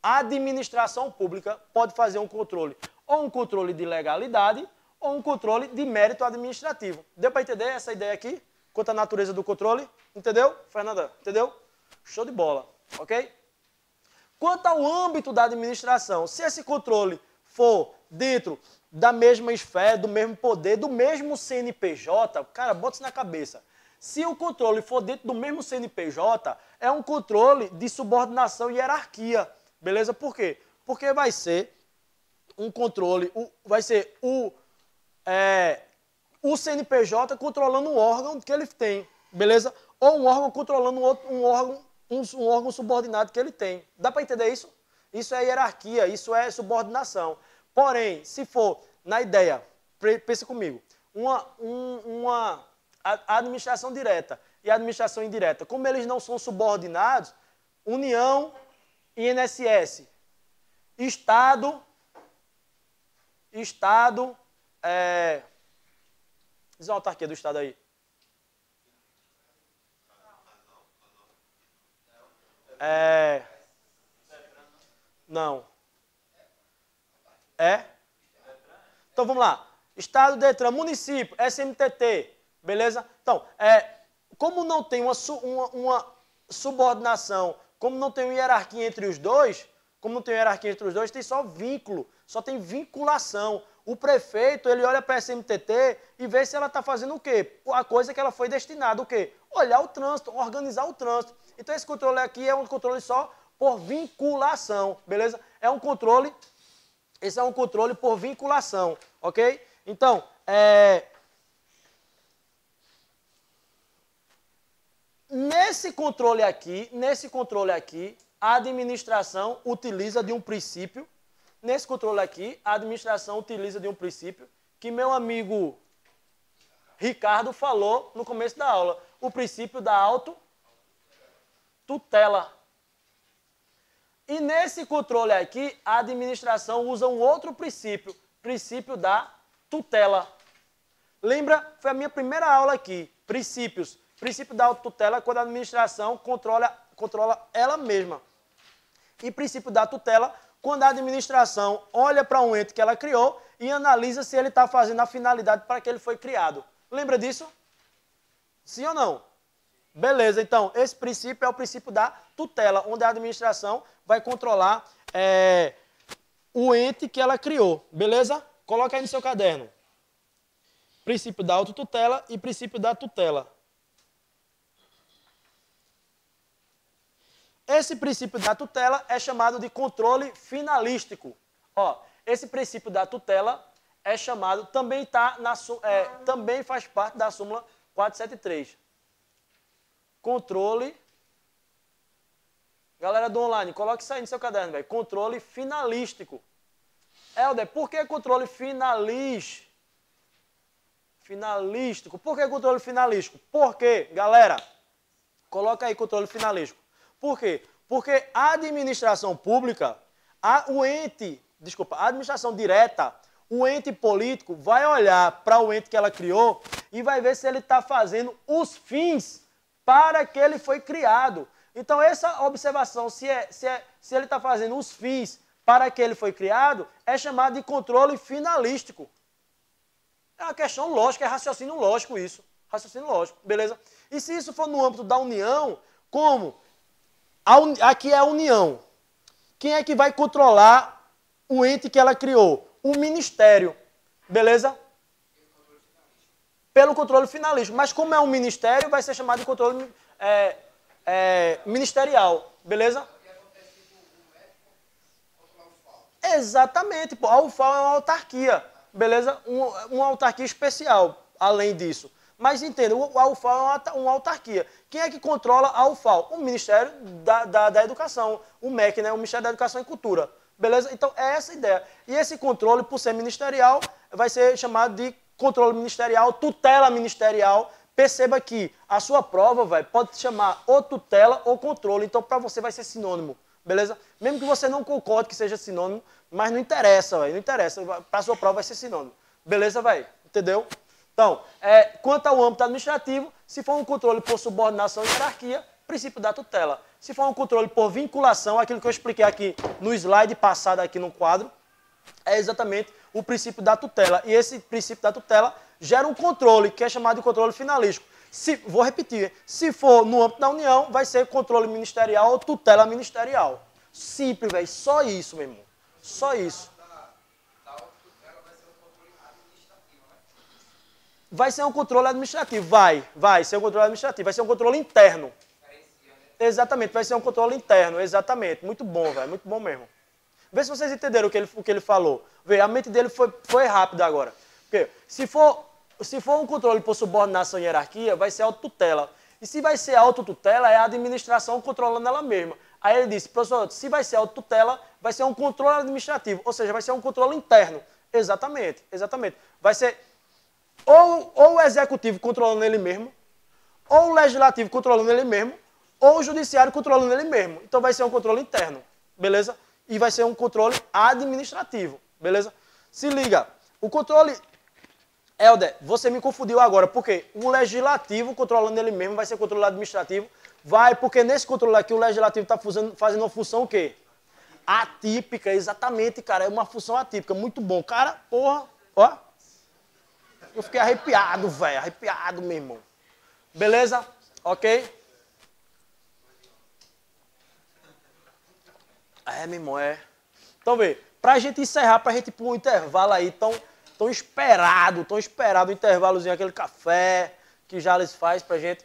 A administração pública pode fazer um controle, ou um controle de legalidade, ou um controle de mérito administrativo. Deu para entender essa ideia aqui? Quanto à natureza do controle? Entendeu, Fernanda? Entendeu? Show de bola, ok? Quanto ao âmbito da administração, se esse controle for dentro da mesma esfera, do mesmo poder, do mesmo CNPJ, cara, bota isso na cabeça. Se o controle for dentro do mesmo CNPJ, é um controle de subordinação e hierarquia. Beleza? Por quê? Porque vai ser um controle, o CNPJ controlando um órgão que ele tem. Beleza? Ou um órgão controlando um órgão subordinado que ele tem. Dá para entender isso? Isso é hierarquia, isso é subordinação. Porém, se for na ideia, pensa comigo, a administração direta e a administração indireta, como eles não são subordinados, União, INSS, Estado, diz uma autarquia do Estado aí. Não. Então vamos lá. Estado, Detran, município, SMTT, beleza? Então, como não tem uma subordinação, como não tem uma hierarquia entre os dois, tem só vínculo, só tem vinculação. O prefeito, ele olha para a SMTT e vê se ela está fazendo o quê? A coisa que ela foi destinada, o quê? Olhar o trânsito, organizar o trânsito. Então esse controle aqui é um controle só por vinculação, beleza? É um controle, esse é um controle por vinculação, ok? Então, nesse controle aqui, a administração utiliza de um princípio, que meu amigo Ricardo falou no começo da aula, o princípio da autotutela. E nesse controle aqui, a administração usa um outro princípio, princípio da tutela. Lembra? Foi a minha primeira aula aqui, princípios. Princípio da autotutela, quando a administração controla ela mesma. E princípio da tutela, quando a administração olha para um ente que ela criou e analisa se ele está fazendo a finalidade para que ele foi criado. Lembra disso? Sim ou não? Beleza, então, esse princípio é o princípio da tutela, onde a administração vai controlar o ente que ela criou. Beleza? Coloca aí no seu caderno. Princípio da autotutela e princípio da tutela. Esse princípio da tutela é chamado de controle finalístico. Ó, esse princípio da tutela é chamado, também faz parte da súmula 473. Controle. Galera do online, coloque isso aí no seu caderno, velho. Controle finalístico. Helder, por que controle finalístico? Por que controle finalístico? Porque, galera, coloca aí controle finalístico. Por quê? Porque a administração pública, a administração direta, o ente político vai olhar para o ente que ela criou e vai ver se ele está fazendo os fins para que ele foi criado. Então, essa observação, se ele está fazendo os fins para que ele foi criado, é chamado de controle finalístico. É uma questão lógica, é raciocínio lógico isso. Raciocínio lógico, beleza? E se isso for no âmbito da União, como? Aqui é a União. Quem é que vai controlar o ente que ela criou? O Ministério. Beleza? Pelo controle finalístico. Mas como é um ministério, vai ser chamado de controle ministerial. Beleza? Exatamente. Pô. A UFAO é uma autarquia. Beleza? Uma autarquia especial, além disso. Mas entenda, a UFAO é uma autarquia. Quem é que controla a UFAO? O Ministério da Educação, o MEC, né? O Ministério da Educação e Cultura. Beleza? Então, é essa a ideia. E esse controle, por ser ministerial, vai ser chamado de controle ministerial, tutela ministerial. Perceba que a sua prova, pode chamar ou tutela ou controle. Então, para você vai ser sinônimo. Beleza? Mesmo que você não concorde que seja sinônimo, mas não interessa, não interessa. Para a sua prova vai ser sinônimo. Beleza, Entendeu? Então, quanto ao âmbito administrativo, se for um controle por subordinação e hierarquia, princípio da tutela. Se for um controle por vinculação, aquilo que eu expliquei aqui no slide passado aqui no quadro, é exatamente o princípio da tutela. E esse princípio da tutela gera um controle, que é chamado de controle finalístico. Vou repetir, se for no âmbito da União, vai ser controle ministerial ou tutela ministerial. Simples, velho, só isso, meu irmão. Só isso. Vai ser um controle administrativo, vai ser um controle administrativo, vai ser um controle interno. Exatamente, vai ser um controle interno, exatamente. Muito bom, muito bom mesmo. Vê se vocês entenderam o que ele falou. Vê, a mente dele foi rápida agora. Porque se for um controle por subordinação e hierarquia, vai ser autotutela. E se vai ser autotutela, é a administração controlando ela mesma. Aí ele disse, professor, se vai ser autotutela, vai ser um controle administrativo, ou seja, vai ser um controle interno. Exatamente. Vai ser ou o executivo controlando ele mesmo, ou o legislativo controlando ele mesmo, ou o judiciário controlando ele mesmo. Então vai ser um controle interno, beleza? E vai ser um controle administrativo, beleza? Se liga, o controle... Helder, você me confundiu agora, porque o legislativo controlando ele mesmo vai ser controle administrativo. Porque nesse controle aqui o legislativo está fazendo uma função o quê? Atípica, exatamente, cara. É uma função atípica, muito bom. Cara, porra, ó. Eu fiquei arrepiado, arrepiado, meu irmão. Beleza? Ok? Meu irmão, Então, vê, pra gente encerrar, pra gente ir pro intervalo aí, tão esperado o intervalozinho, aquele café que Jales faz pra gente.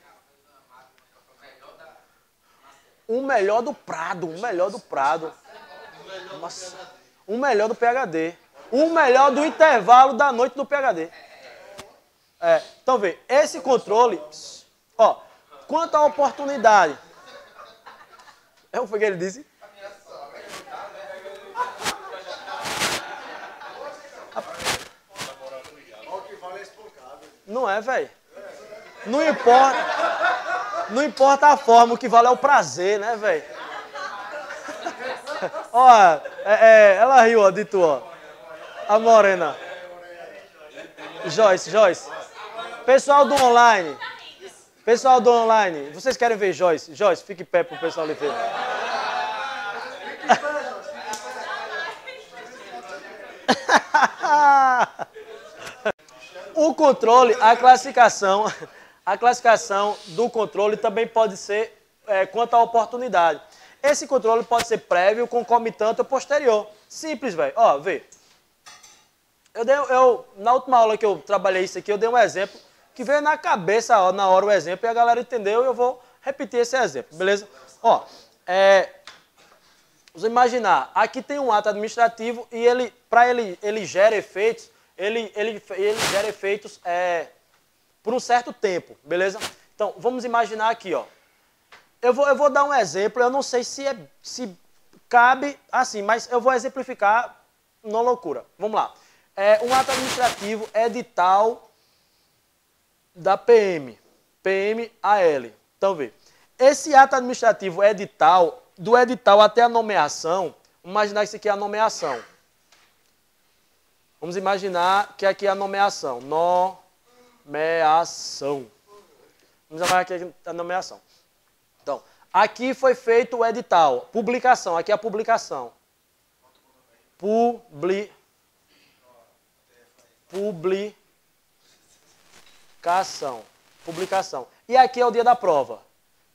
O melhor do Prado, o melhor do Prado. Nossa, o melhor do PhD. O melhor do intervalo da noite do PhD. Então, vê, esse controle, ó, quanto à oportunidade. O que ele disse? Não é, velho. Não importa a forma, o que vale é o prazer, né, velho? Ó, ela riu, ó, de tu, ó. A morena. Joyce. Pessoal do online. Vocês querem ver Joyce? Joyce, fique pé pro pessoal ali ver. O controle, a classificação do controle também pode ser quanto à oportunidade. Esse controle pode ser prévio, concomitante ou posterior. Simples, velho. Ó, vê. Na última aula que eu trabalhei isso aqui, eu dei um exemplo que veio na cabeça, ó, na hora o exemplo, e a galera entendeu e eu vou repetir esse exemplo, beleza? Ó, vamos imaginar, aqui tem um ato administrativo e ele gera efeitos, ele gera efeitos por um certo tempo, beleza? Então, vamos imaginar aqui, ó. Eu vou dar um exemplo, eu não sei se cabe assim, mas eu vou exemplificar na loucura. Vamos lá. Um ato administrativo edital da PMAL. Então, vê. Esse ato administrativo edital, do edital até a nomeação, vamos imaginar que isso aqui é a nomeação. Vamos imaginar que aqui é a nomeação. Nomeação. Vamos imaginar que aqui é a nomeação. Então, aqui foi feito o edital. Publicação. Aqui é a publicação. Publicação. E aqui é o dia da prova.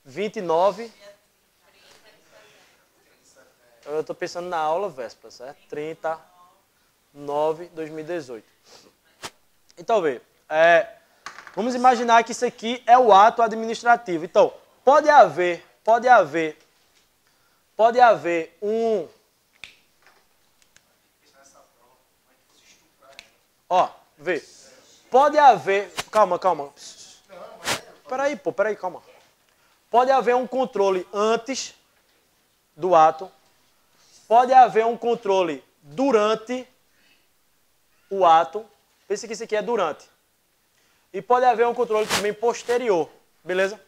29. Eu estou pensando na aula véspera, certo? 30/9/2018. Então, vê. Vamos imaginar que isso aqui é o ato administrativo. Então, pode haver um... Ó, vê. Pode haver... Calma. Peraí, calma. Pode haver um controle antes do ato. Pode haver um controle durante o ato. Pense que isso aqui é durante. E pode haver um controle também posterior. Beleza?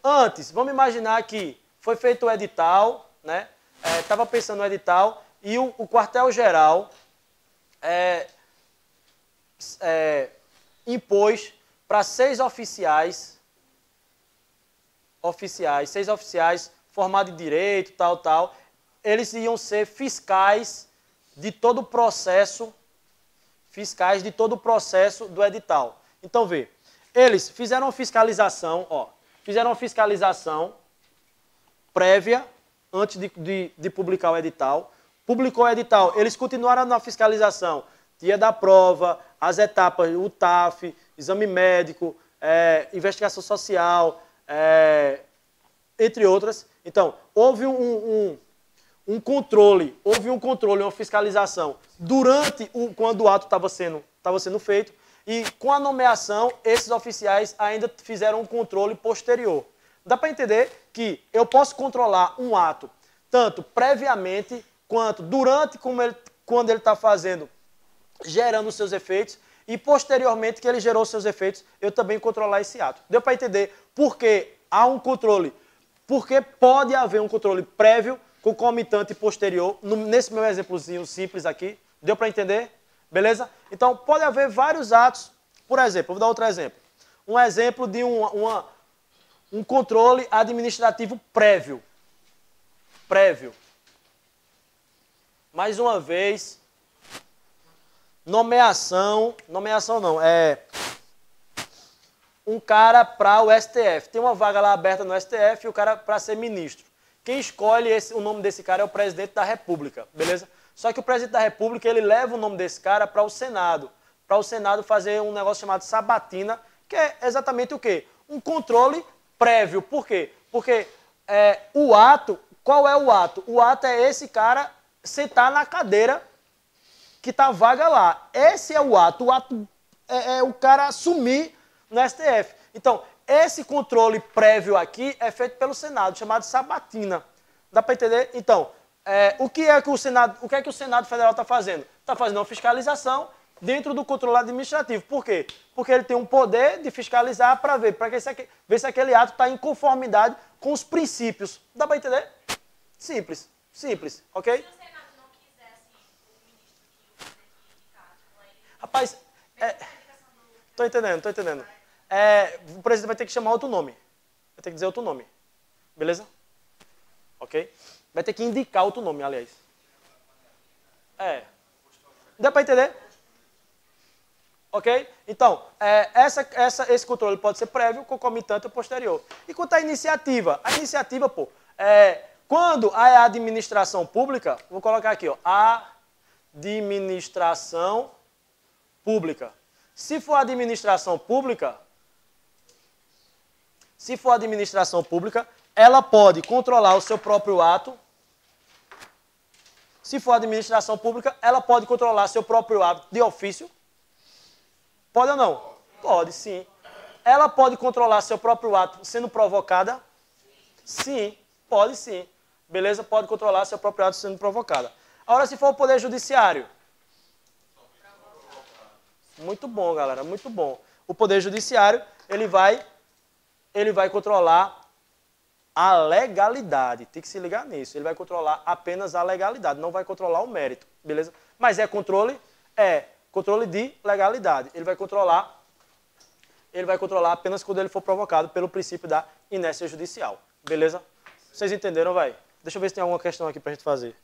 Antes, vamos imaginar que foi feito o edital, né? Estava pensando no edital e o quartel-geral impôs para 6 oficiais formados em direito, tal, eles iam ser fiscais de todo o processo do edital. Então, vê, eles fizeram uma fiscalização, prévia, antes de publicar o edital. Publicou o edital, eles continuaram na fiscalização, dia da prova, as etapas, o TAF, exame médico, investigação social, entre outras. Então, houve um controle, uma fiscalização durante quando o ato estava sendo feito, e com a nomeação, esses oficiais ainda fizeram um controle posterior. Dá para entender que eu posso controlar um ato, tanto previamente, quanto durante, quando ele está gerando os seus efeitos, e posteriormente que ele gerou seus efeitos, eu também controlar esse ato. Deu para entender por que há um controle, porque pode haver um controle prévio, concomitante e posterior, nesse meu exemplozinho simples aqui. Deu para entender? Beleza? Então, pode haver vários atos. Por exemplo, vou dar outro exemplo. Um exemplo de um controle administrativo prévio. Mais uma vez, nomeação não, um cara para o STF. Tem uma vaga lá aberta no STF e o cara para ser ministro. Quem escolhe o nome desse cara é o presidente da República, beleza? Só que o presidente da República, ele leva o nome desse cara para o Senado fazer um negócio chamado sabatina, que é exatamente o quê? Um controle prévio. Por quê? Porque o ato, qual é o ato? O ato é esse cara sentar na cadeira que está vaga lá. Esse é o ato. O ato é o cara assumir no STF. Então, esse controle prévio aqui é feito pelo Senado, chamado sabatina. Dá para entender? Então, o que é que o Senado Federal está fazendo? Está fazendo uma fiscalização dentro do controle administrativo. Por quê? Porque ele tem um poder de fiscalizar para ver se aquele ato está em conformidade com os princípios. Dá para entender? Simples, simples, ok? Se o Senado não quisesse o ministro que o poder de indicar, tipo, ele... Rapaz, tô entendendo. O presidente vai ter que chamar outro nome. Vai ter que dizer outro nome. Beleza? Ok? Vai ter que indicar outro nome, aliás. Dá para entender? Ok? Então, esse controle pode ser prévio, concomitante ou posterior. E quanto à iniciativa? A iniciativa, quando a administração pública, vou colocar aqui, ó, administração pública. Se for administração pública, ela pode controlar o seu próprio ato. Se for administração pública, ela pode controlar seu próprio ato de ofício. Pode ou não? Pode, sim. Ela pode controlar seu próprio ato sendo provocada? Sim, pode sim. Beleza? Pode controlar seu próprio ato sendo provocada. Agora, se for o Poder Judiciário. Muito bom, galera, muito bom. O Poder Judiciário, ele vai controlar a legalidade. Tem que se ligar nisso. Ele vai controlar apenas a legalidade, não vai controlar o mérito. Beleza? Mas é controle? Controle de legalidade. Ele vai controlar apenas quando ele for provocado pelo princípio da inércia judicial. Beleza? Vocês entenderam, vai? Deixa eu ver se tem alguma questão aqui para a gente fazer.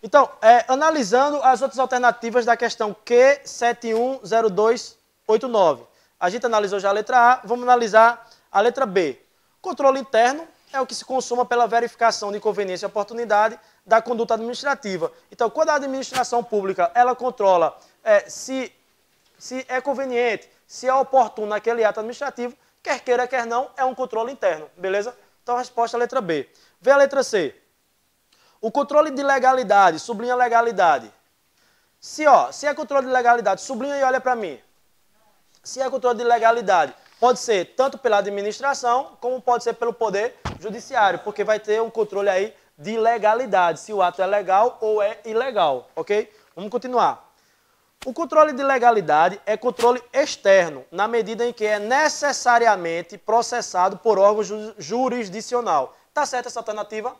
Então, analisando as outras alternativas da questão Q710289. A gente analisou já a letra A, vamos analisar a letra B. Controle interno é o que se consuma pela verificação de conveniência e oportunidade da conduta administrativa. Então, quando a administração pública ela controla se é conveniente, se é oportuno aquele ato administrativo, quer queira, quer não, é um controle interno. Beleza? Então, a resposta é a letra B. Vê a letra C. O controle de legalidade, sublinha legalidade. Se é controle de legalidade, sublinha e olha para mim. Se é controle de legalidade, pode ser tanto pela administração, como pode ser pelo Poder Judiciário, porque vai ter um controle aí de legalidade, se o ato é legal ou é ilegal, ok? Vamos continuar. O controle de legalidade é controle externo, na medida em que é necessariamente processado por órgão jurisdicional. Tá certo essa alternativa?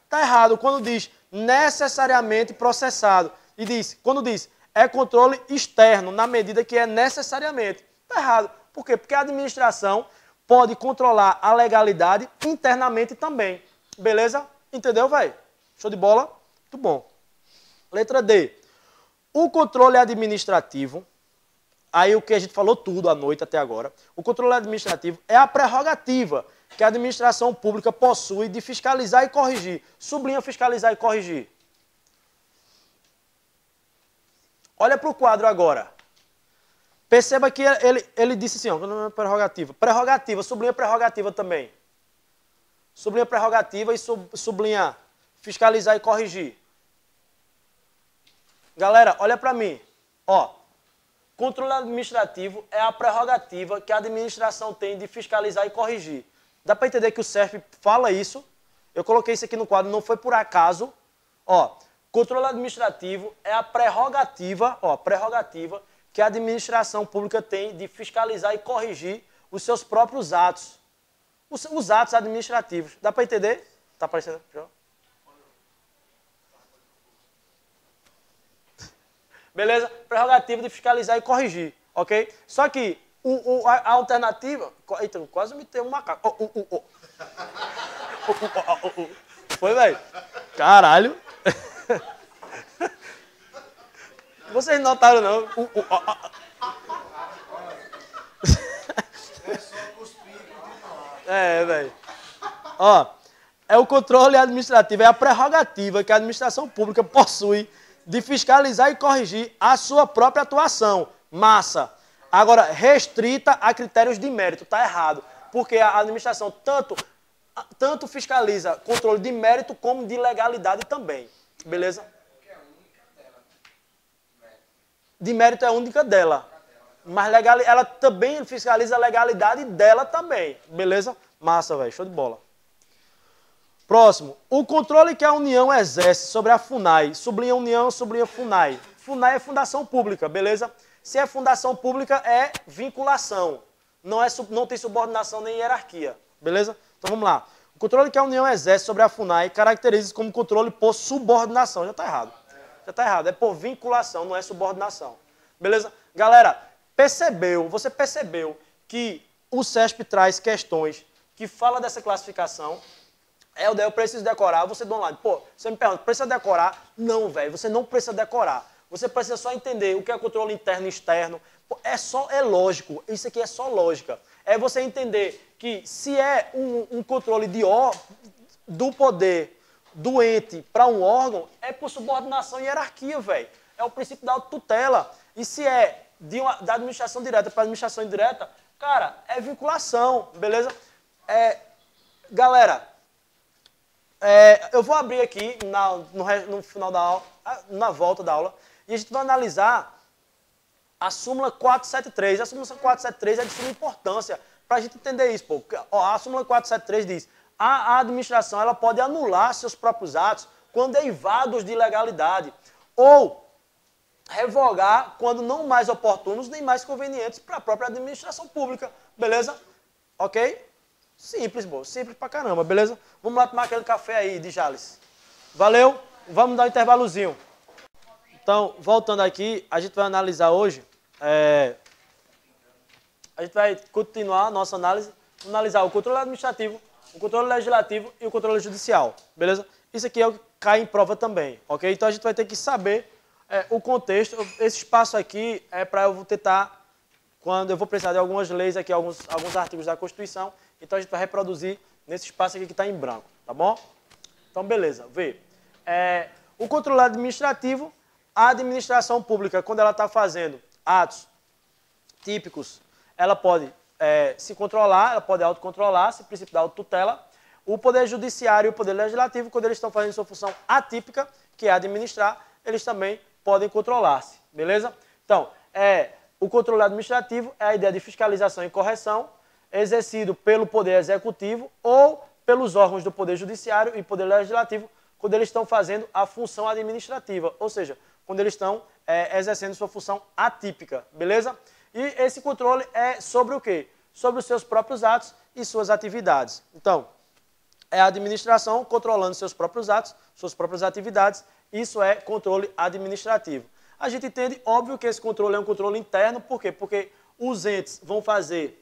Tá errado quando diz necessariamente processado. E quando diz é controle externo, na medida que é necessariamente. Tá errado. Por quê? Porque a administração pode controlar a legalidade internamente também. Beleza? Entendeu, velho? Show de bola? Muito bom. Letra D. O controle administrativo, aí o que a gente falou tudo à noite até agora, o controle administrativo é a prerrogativa que a administração pública possui de fiscalizar e corrigir. Sublinha fiscalizar e corrigir. Olha para o quadro agora. Perceba que ele disse assim, ó, prerrogativa. Prerrogativa, sublinha prerrogativa também. Sublinha prerrogativa e sublinha fiscalizar e corrigir. Galera, olha para mim. Ó, controle administrativo é a prerrogativa que a administração tem de fiscalizar e corrigir. Dá para entender que o CERF fala isso? Eu coloquei isso aqui no quadro, não foi por acaso. Ó, controle administrativo é a prerrogativa que a administração pública tem de fiscalizar e corrigir os seus próprios atos. Os atos administrativos. Dá para entender? Tá aparecendo? Beleza? Prerrogativa de fiscalizar e corrigir. Ok? Só que a alternativa... Eita, quase me tem um macaco. Foi, velho? Caralho. Vocês notaram, não? É só cuspir e continuar. Velho. Ó, é o controle administrativo, é a prerrogativa que a administração pública possui de fiscalizar e corrigir a sua própria atuação. Massa. Agora, restrita a critérios de mérito. Tá errado. Porque a administração tanto fiscaliza controle de mérito como de legalidade também. Beleza? Porque é a única dela, né? De mérito é a única dela. Mas ela também fiscaliza a legalidade dela também. Beleza? Massa, velho. Show de bola. Próximo. O controle que a União exerce sobre a FUNAI. Sublinha União, sublinha FUNAI. FUNAI é fundação pública, beleza? Se é fundação pública, é vinculação. Não tem subordinação nem hierarquia. Beleza? Então vamos lá. O controle que a União exerce sobre a FUNAI caracteriza-se como controle por subordinação. Já está errado. Já está errado. É por vinculação, não é subordinação. Beleza? Galera, você percebeu que o CESP traz questões que falam dessa classificação? Eu preciso decorar. Você do online, pô, você me pergunta, precisa decorar? Não, velho, você não precisa decorar. Você precisa só entender o que é controle interno e externo. Pô, é lógico, isso aqui é só lógica. É você entender que se é um controle do poder do ente para um órgão, é por subordinação e hierarquia, velho. É o princípio da autotutela. E se é da administração direta para administração indireta, cara, é vinculação, beleza? Galera, eu vou abrir aqui no final da aula, na volta da aula, e a gente vai analisar a súmula 473. A súmula 473 é de suma importância para a gente entender isso. Pô. A súmula 473 diz: a administração ela pode anular seus próprios atos quando derivados de ilegalidade ou revogar quando não mais oportunos nem mais convenientes para a própria administração pública. Beleza? Ok? Simples, pô. Simples pra caramba, beleza? Vamos lá tomar aquele café aí de Jales. Valeu? Vamos dar um intervalozinho. Então, voltando aqui, a gente vai analisar hoje. A gente vai continuar a nossa análise, analisar o controle administrativo, o controle legislativo e o controle judicial, beleza? Isso aqui é o que cai em prova também, ok? Então a gente vai ter que saber o contexto. Esse espaço aqui é para eu tentar, quando eu vou precisar de algumas leis aqui, alguns artigos da Constituição, então a gente vai reproduzir nesse espaço aqui que está em branco, tá bom? Então, beleza, vê. O controle administrativo, a administração pública, quando ela está fazendo atos típicos, ela pode se controlar, ela pode autocontrolar-se, princípio da autotutela. O Poder Judiciário e o Poder Legislativo, quando eles estão fazendo sua função atípica, que é administrar, eles também podem controlar-se, beleza? Então, o controle administrativo é a ideia de fiscalização e correção, exercido pelo Poder Executivo ou pelos órgãos do Poder Judiciário e Poder Legislativo, quando eles estão fazendo a função administrativa, ou seja, quando eles estão exercendo sua função atípica, beleza? E esse controle é sobre o quê? Sobre os seus próprios atos e suas atividades. Então, é a administração controlando seus próprios atos, suas próprias atividades, isso é controle administrativo. A gente entende, óbvio, que esse controle é um controle interno, por quê? Porque os entes vão fazer,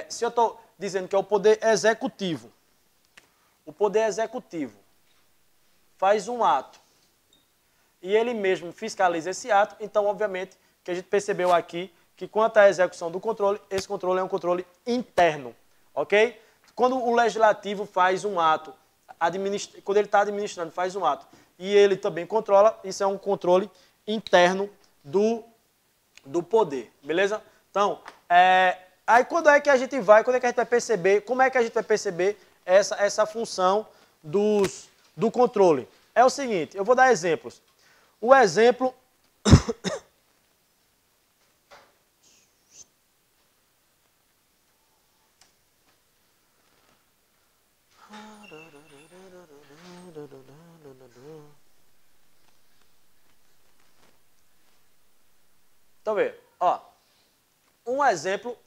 se eu estou dizendo que é o Poder Executivo, o Poder Executivo faz um ato e ele mesmo fiscaliza esse ato, então, obviamente, que a gente percebeu aqui que quanto à execução do controle, esse controle é um controle interno, ok? Quando o legislativo faz um ato, quando ele está administrando, faz um ato, e ele também controla, isso é um controle interno do poder, beleza? Então, aí quando é que a gente vai perceber, como é que a gente vai perceber essa função do controle? É o seguinte, eu vou dar exemplos. O exemplo... Então, vê, um exemplo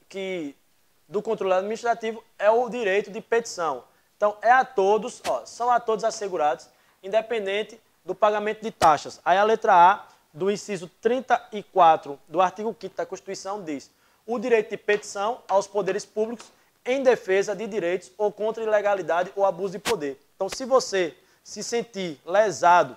do controle administrativo é o direito de petição. Então, são a todos assegurados, independente do pagamento de taxas. Aí a letra A do inciso 34 do artigo 5º da Constituição diz: o direito de petição aos poderes públicos em defesa de direitos ou contra ilegalidade ou abuso de poder. Então, se você se sentir lesado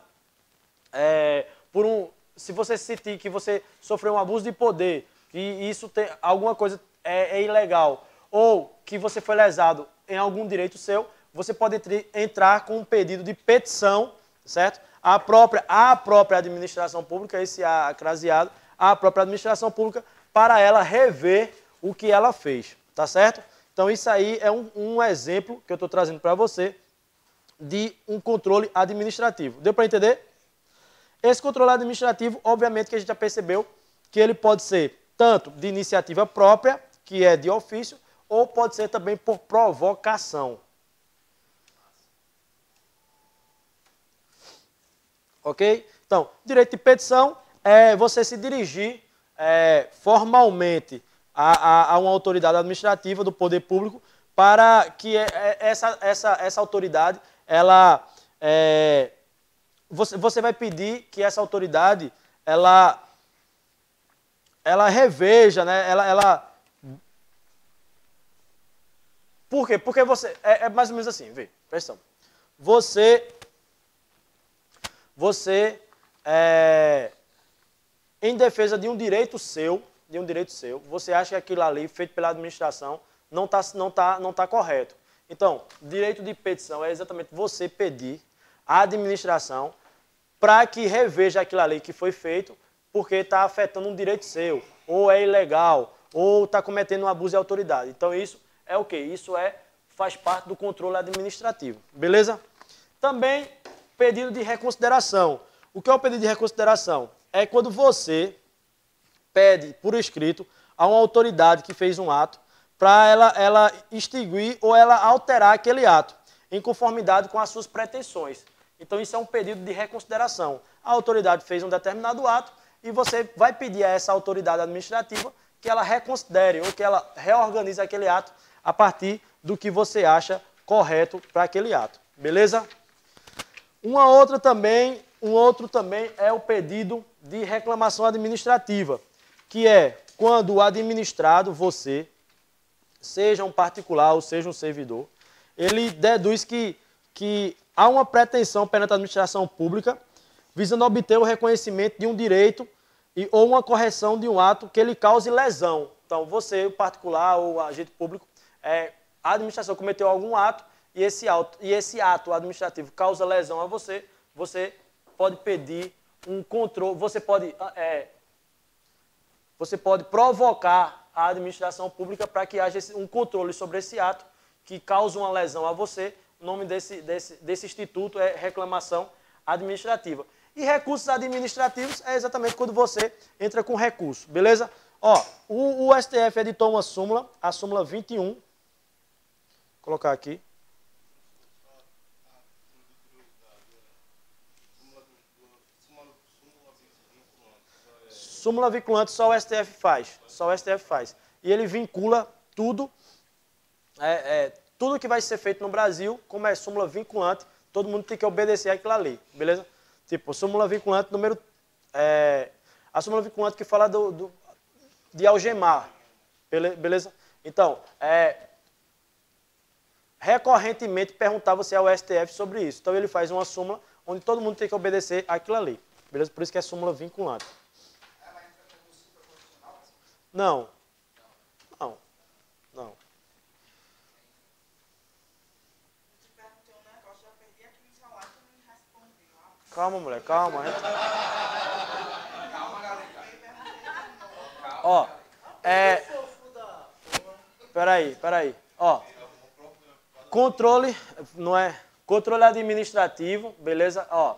se você sentir que você sofreu um abuso de poder, que isso tem alguma coisa é ilegal, ou que você foi lesado em algum direito seu, você pode entrar com um pedido de petição, certo? A própria administração pública, esse A craseado, a própria administração pública, para ela rever o que ela fez, tá certo? Então, isso aí é um exemplo que eu estou trazendo para você de um controle administrativo. Deu para entender? Esse controle administrativo, obviamente que a gente já percebeu que ele pode ser tanto de iniciativa própria, que é de ofício, ou pode ser também por provocação. Ok? Então, direito de petição é você se dirigir formalmente a uma autoridade administrativa do poder público para que essa autoridade, você vai pedir que essa autoridade, ela reveja, né? Por quê? Porque você, é mais ou menos assim, vê, presta atenção. Você em defesa de um direito seu, você acha que aquilo ali, feito pela administração, não tá correto. Então, direito de petição é exatamente você pedir à administração para que reveja aquilo ali que foi feito, porque está afetando um direito seu, ou é ilegal, ou está cometendo um abuso de autoridade. Então, isso é o quê? Isso faz parte do controle administrativo. Beleza? Também, pedido de reconsideração. O que é o pedido de reconsideração? É quando você pede por escrito a uma autoridade que fez um ato para ela extinguir ou ela alterar aquele ato, em conformidade com as suas pretensões. Então, isso é um pedido de reconsideração. A autoridade fez um determinado ato e você vai pedir a essa autoridade administrativa que ela reconsidere ou que ela reorganize aquele ato a partir do que você acha correto para aquele ato. Beleza? Um outro também é o pedido de reclamação administrativa, que é quando o administrado, você, seja um particular ou seja um servidor, ele deduz que há uma pretensão perante a administração pública visando obter o reconhecimento de um direito ou uma correção de um ato que lhe cause lesão. Então, você, o particular ou o agente público, a administração cometeu algum ato e esse ato administrativo causa lesão a você, você pode pedir um controle, você pode provocar a administração pública para que haja um controle sobre esse ato que causa uma lesão a você. O nome desse instituto é reclamação administrativa. E recursos administrativos é exatamente quando você entra com recurso, beleza? Ó, o STF editou uma súmula, a súmula 21. Vou colocar aqui. Súmula vinculante só o STF faz. Só o STF faz. E ele vincula tudo, tudo que vai ser feito no Brasil, como é súmula vinculante, todo mundo tem que obedecer àquela lei, beleza? Tipo, súmula vinculante número... a súmula vinculante que fala de algemar, beleza? Então, recorrentemente perguntava-se ao STF sobre isso. Então, ele faz uma súmula onde todo mundo tem que obedecer àquela lei, beleza? Por isso que é súmula vinculante. Ela entra como supraconstitucional? Não. Calma, mulher, calma. Calma, galera. Ó, Peraí. Ó, controle, não é? Controle administrativo, beleza? Ó,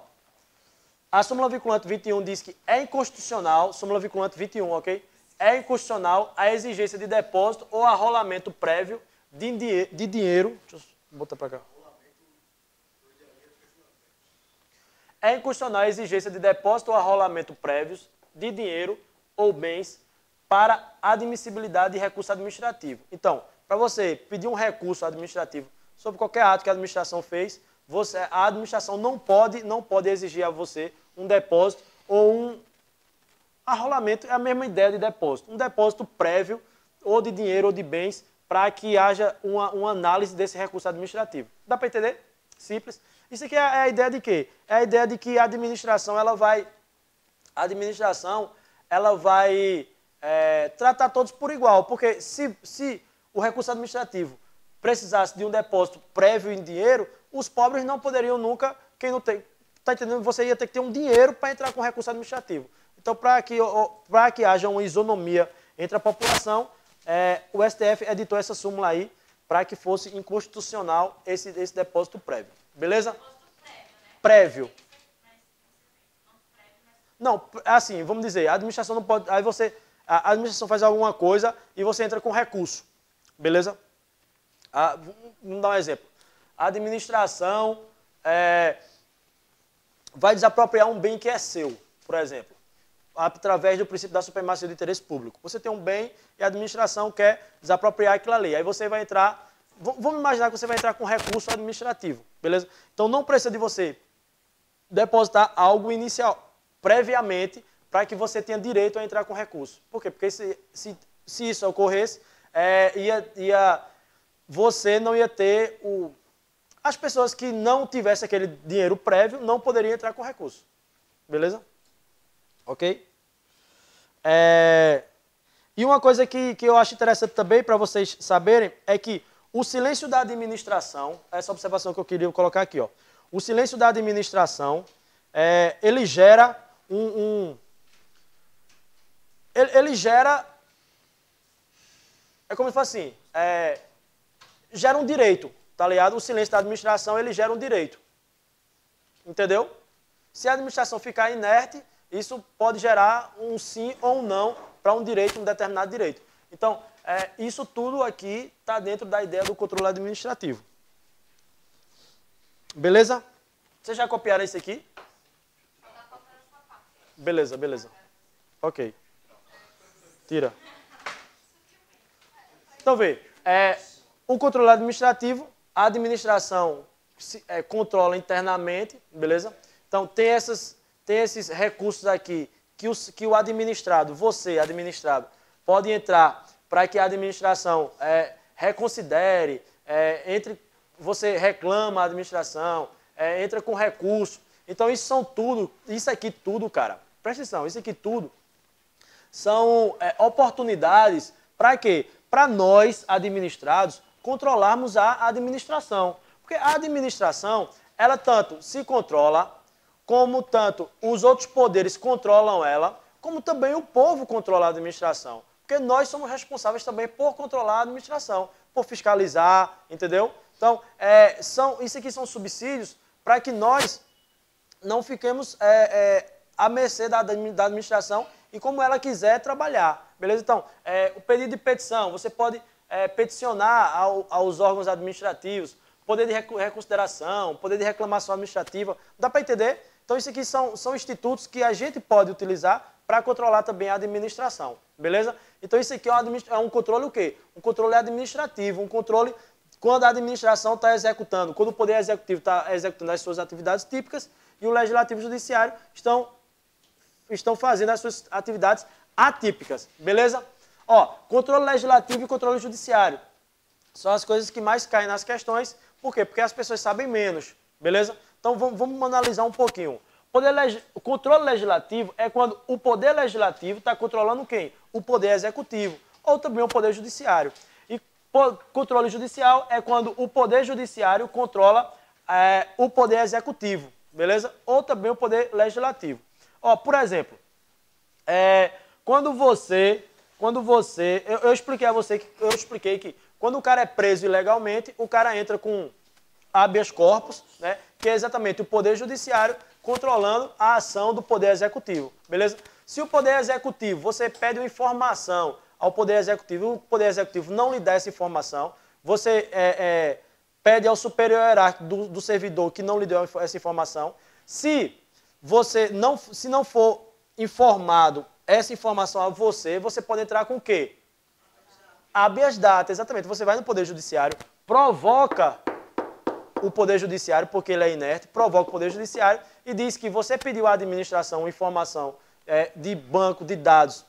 a súmula vinculante 21 diz que é inconstitucional, súmula vinculante 21, ok? É inconstitucional a exigência de depósito ou arrolamento prévio de dinheiro. Deixa eu botar para cá. É inconstitucional a exigência de depósito ou arrolamento prévios de dinheiro ou bens para admissibilidade de recurso administrativo. Então, para você pedir um recurso administrativo sobre qualquer ato que a administração fez, a administração não pode exigir a você um depósito ou um arrolamento, é a mesma ideia de depósito. Um depósito prévio ou de dinheiro ou de bens para que haja uma análise desse recurso administrativo. Dá para entender? Simples. Isso aqui é a ideia de quê? É a ideia de que a administração ela vai tratar todos por igual. Porque se o recurso administrativo precisasse de um depósito prévio em dinheiro, os pobres não poderiam nunca, quem não tem, está entendendo? Você ia ter que ter um dinheiro para entrar com recurso administrativo. Então, para que haja uma isonomia entre a população, o STF editou essa súmula aí, para que fosse inconstitucional esse depósito prévio. Beleza? Prévio. Não, assim, vamos dizer, a administração não pode... Aí você... A administração faz alguma coisa e você entra com recurso. Beleza? Vamos dar um exemplo. A administração vai desapropriar um bem que é seu, por exemplo, através do princípio da supremacia do interesse público. Você tem um bem e a administração quer desapropriar aquilo ali. Aí você vai entrar... Vamos imaginar que você vai entrar com recurso administrativo. Beleza? Então não precisa de você depositar algo inicial, previamente, para que você tenha direito a entrar com recurso. Por quê? Porque se isso ocorresse, você não ia ter as pessoas que não tivessem aquele dinheiro prévio não poderiam entrar com recurso. Beleza? Ok? E uma coisa que eu acho interessante também para vocês saberem é que o silêncio da administração, essa observação que eu queria colocar aqui, ó, o silêncio da administração, ele gera ele gera, é como se fosse assim, gera um direito, tá ligado? O silêncio da administração, ele gera um direito. Entendeu? Se a administração ficar inerte, isso pode gerar um sim ou um não para um direito, um determinado direito. Então, isso tudo aqui está dentro da ideia do controle administrativo. Beleza? Vocês já copiaram isso aqui? Beleza, beleza. Ok. Tira. Então, vê. O controle administrativo, a administração controla internamente, beleza? Então, tem esses recursos aqui que o administrado, você, administrado, pode entrar para que a administração reconsidere, você reclama a administração, entra com recurso. Então, isso aqui tudo, cara, presta atenção, isso aqui tudo são oportunidades para quê? Para nós, administrados, controlarmos a administração. Porque a administração, ela tanto se controla, como tanto os outros poderes controlam ela, como também o povo controla a administração. Porque nós somos responsáveis também por controlar a administração, por fiscalizar, entendeu? Então, isso aqui são subsídios para que nós não fiquemos à mercê da administração e como ela quiser trabalhar, beleza? Então, o pedido de petição, você pode peticionar aos órgãos administrativos, poder de reconsideração, poder de reclamação administrativa, dá para entender? Então, isso aqui são institutos que a gente pode utilizar para controlar também a administração, beleza? Então, isso aqui é um controle o quê? Um controle administrativo, um controle quando a administração está executando, quando o Poder Executivo está executando as suas atividades típicas e o Legislativo e o Judiciário estão fazendo as suas atividades atípicas, beleza? Ó, controle legislativo e controle judiciário são as coisas que mais caem nas questões. Por quê? Porque as pessoas sabem menos, beleza? Então, vamos analisar um pouquinho. O controle legislativo é quando o Poder Legislativo está controlando quem? O Poder Executivo, ou também o Poder Judiciário. E controle judicial é quando o Poder Judiciário controla o Poder Executivo, beleza? Ou também o Poder Legislativo. Ó, por exemplo, eu expliquei que quando o cara é preso ilegalmente, o cara entra com habeas corpus, né, que é exatamente o Poder Judiciário controlando a ação do Poder Executivo, beleza? Se o Poder Executivo, você pede uma informação ao Poder Executivo, o Poder Executivo não lhe dá essa informação, você pede ao superior hierárquico do servidor que não lhe deu essa informação. Se não for informado essa informação a você, você pode entrar com o quê? Habeas data, exatamente. Você vai no Poder Judiciário, provoca o Poder Judiciário, porque ele é inerte, provoca o Poder Judiciário e diz que você pediu à administração uma informação de banco de dados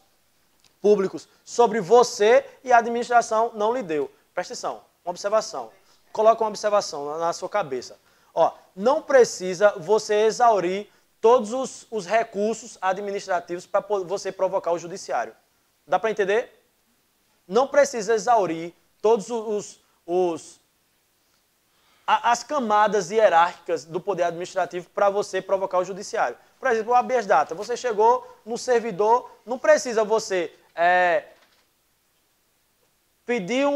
públicos sobre você e a administração não lhe deu. Presta atenção, uma observação. Coloca uma observação na sua cabeça. Ó, não precisa você exaurir todos os recursos administrativos para você provocar o judiciário. Dá para entender? Não precisa exaurir todos as camadas hierárquicas do poder administrativo para você provocar o judiciário. Por exemplo, o habeas data. Você chegou no servidor, não precisa você pedir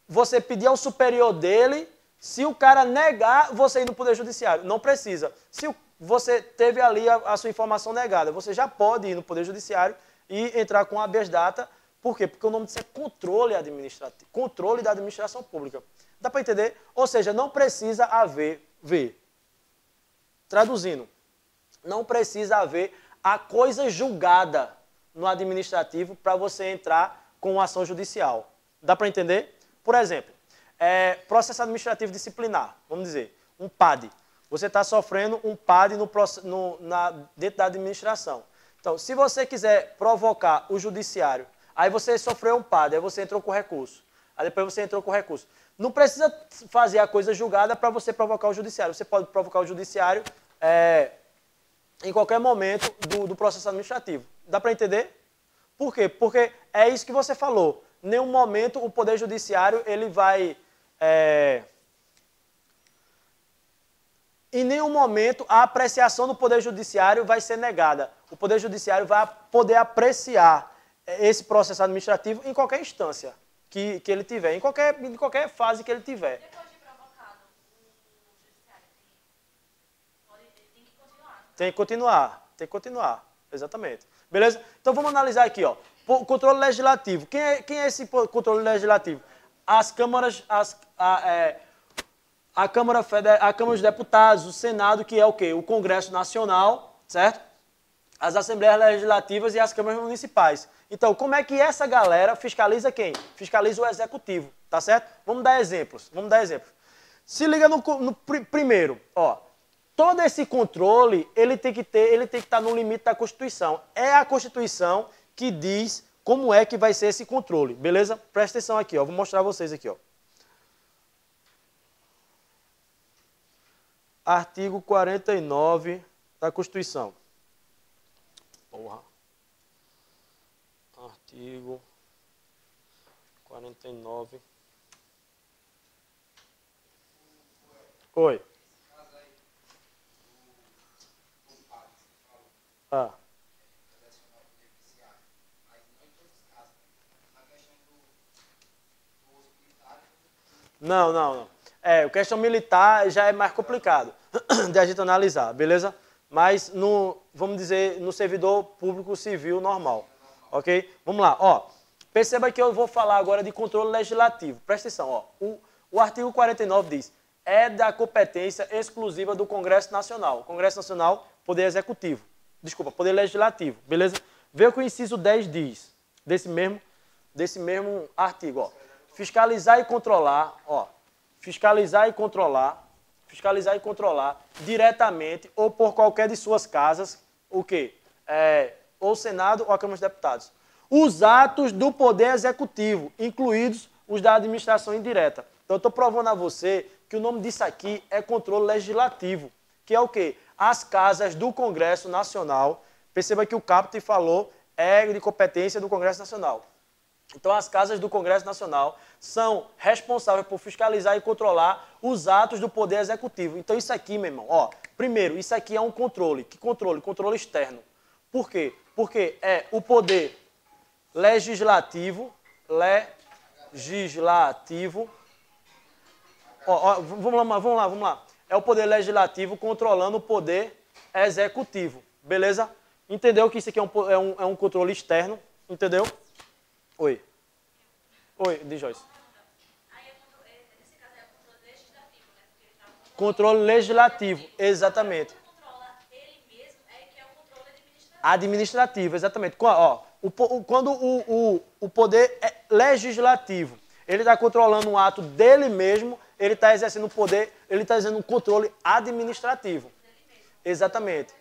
você pedir ao superior dele, se o cara negar, você ir no Poder Judiciário. Não precisa. Se você teve ali a sua informação negada, você já pode ir no Poder Judiciário e entrar com habeas data. Por quê? Porque o nome disso é controle administrativo, controle da administração pública. Dá para entender? Ou seja, não precisa haver, traduzindo, não precisa haver a coisa julgada no administrativo para você entrar com ação judicial. Dá para entender? Por exemplo, processo administrativo disciplinar, vamos dizer, um PAD. Você está sofrendo um PAD dentro da administração. Então, se você quiser provocar o judiciário, aí você sofreu um PAD, aí você entrou com recurso. Aí depois você entrou com recurso. Não precisa fazer a coisa julgada para você provocar o judiciário. Você pode provocar o judiciário em qualquer momento do processo administrativo. Dá para entender? Por quê? Porque é isso que você falou. Em nenhum momento o Poder Judiciário ele vai... Em nenhum momento a apreciação do Poder Judiciário vai ser negada. O Poder Judiciário vai poder apreciar esse processo administrativo em qualquer instância que ele tiver, em qualquer fase que ele tiver. Depois de provocado, o judiciário tem que continuar. Tem que continuar, exatamente. Beleza? Então vamos analisar aqui, ó. O controle legislativo. Quem é esse controle legislativo? As câmaras, a Câmara dos Deputados, o Senado, que é o quê? O Congresso Nacional, certo? As Assembleias Legislativas e as câmaras municipais. Então, como é que essa galera fiscaliza quem? Fiscaliza o Executivo, tá certo? Vamos dar exemplos. Se liga no primeiro, ó. Todo esse controle, ele tem que estar no limite da Constituição. É a Constituição que diz como é que vai ser esse controle, beleza? Presta atenção aqui, ó. Vou mostrar a vocês aqui, ó. Artigo 49 da Constituição. Porra. Artigo 49. Oi. Ah. Não. O questão militar já é mais complicado de a gente analisar, beleza? Mas, vamos dizer, no servidor público civil normal, ok? Vamos lá, ó. Perceba que eu vou falar agora de controle legislativo. Presta atenção, ó. O artigo 49 diz, é da competência exclusiva do Congresso Nacional. O Congresso Nacional, Poder Executivo. Desculpa, Poder Legislativo, beleza? Vê o que o inciso 10 diz, desse mesmo artigo, ó. Fiscalizar e controlar, ó. Fiscalizar e controlar diretamente ou por qualquer de suas casas, o quê? Ou o Senado ou a Câmara dos Deputados. Os atos do Poder Executivo, incluídos os da administração indireta. Então, eu estou provando a você que o nome disso aqui é controle legislativo, que é o quê? As casas do Congresso Nacional. Perceba que o caput falou é de competência do Congresso Nacional. Então, as casas do Congresso Nacional são responsáveis por fiscalizar e controlar os atos do Poder Executivo. Então, isso aqui, meu irmão, ó, primeiro, isso aqui é um controle. Que controle? Controle externo. Por quê? Porque é o Poder Legislativo, vamos lá. É o Poder Legislativo controlando o Poder Executivo, beleza? Entendeu que isso aqui é um controle externo, entendeu? Oi, diz Joyce. Aí, nesse caso, é o controle legislativo, né? Porque ele tá Controle legislativo, exatamente. controla ele mesmo, é que é o controle administrativo. Administrativo, exatamente. Quando o Poder Legislativo, ele está controlando um ato dele mesmo, ele está exercendo o poder, ele está exercendo um controle administrativo. Exatamente.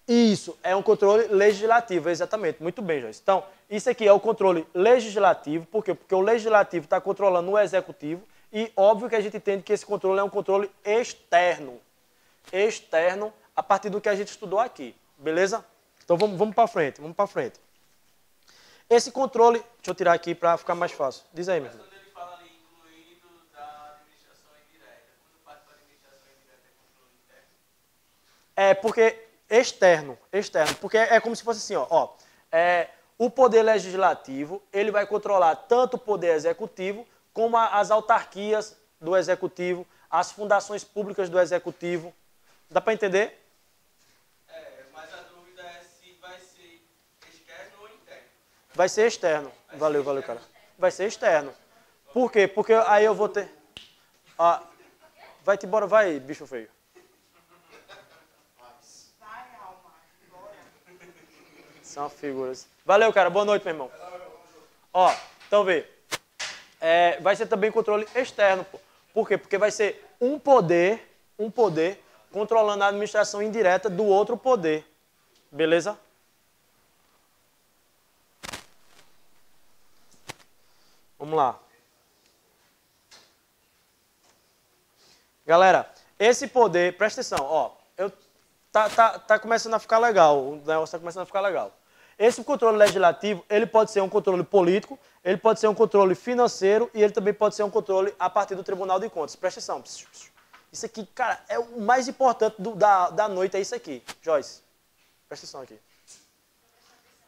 Isso, é um controle legislativo, exatamente. Muito bem, Joyce. Então, isso aqui é o controle legislativo, por quê? Porque o legislativo está controlando o executivo e óbvio que a gente entende que esse controle é um controle externo. Externo a partir do que a gente estudou aqui, beleza? Então, vamos para frente, Esse controle, deixa eu tirar aqui para ficar mais fácil. Diz aí, meu irmão. Quando ele fala ali, incluído da administração indireta, quando parte da administração indireta é controle interno? É porque externo, porque é como se fosse assim, ó, O poder legislativo, ele vai controlar tanto o poder executivo como as autarquias do executivo, as fundações públicas do executivo. Dá para entender? Mas a dúvida é se vai ser externo ou interno. Vai ser externo. Valeu, cara. Vai ser externo. Por quê? Porque aí eu vou ter... Ah, vai-te embora, vai, bicho feio. Vai, alma, embora. São figuras. Valeu, cara. Boa noite, meu irmão. Ó, então vê. Vai ser também controle externo, pô. Por quê? Porque vai ser um poder controlando a administração indireta do outro poder. Beleza? Vamos lá. Galera, esse poder, presta atenção, ó. Tá começando a ficar legal, o negócio tá começando a ficar legal. Esse controle legislativo, ele pode ser um controle político, ele pode ser um controle financeiro e ele também pode ser um controle a partir do Tribunal de Contas. Presta atenção. Isso aqui, cara, é o mais importante da noite, é isso aqui. Joyce, presta atenção aqui.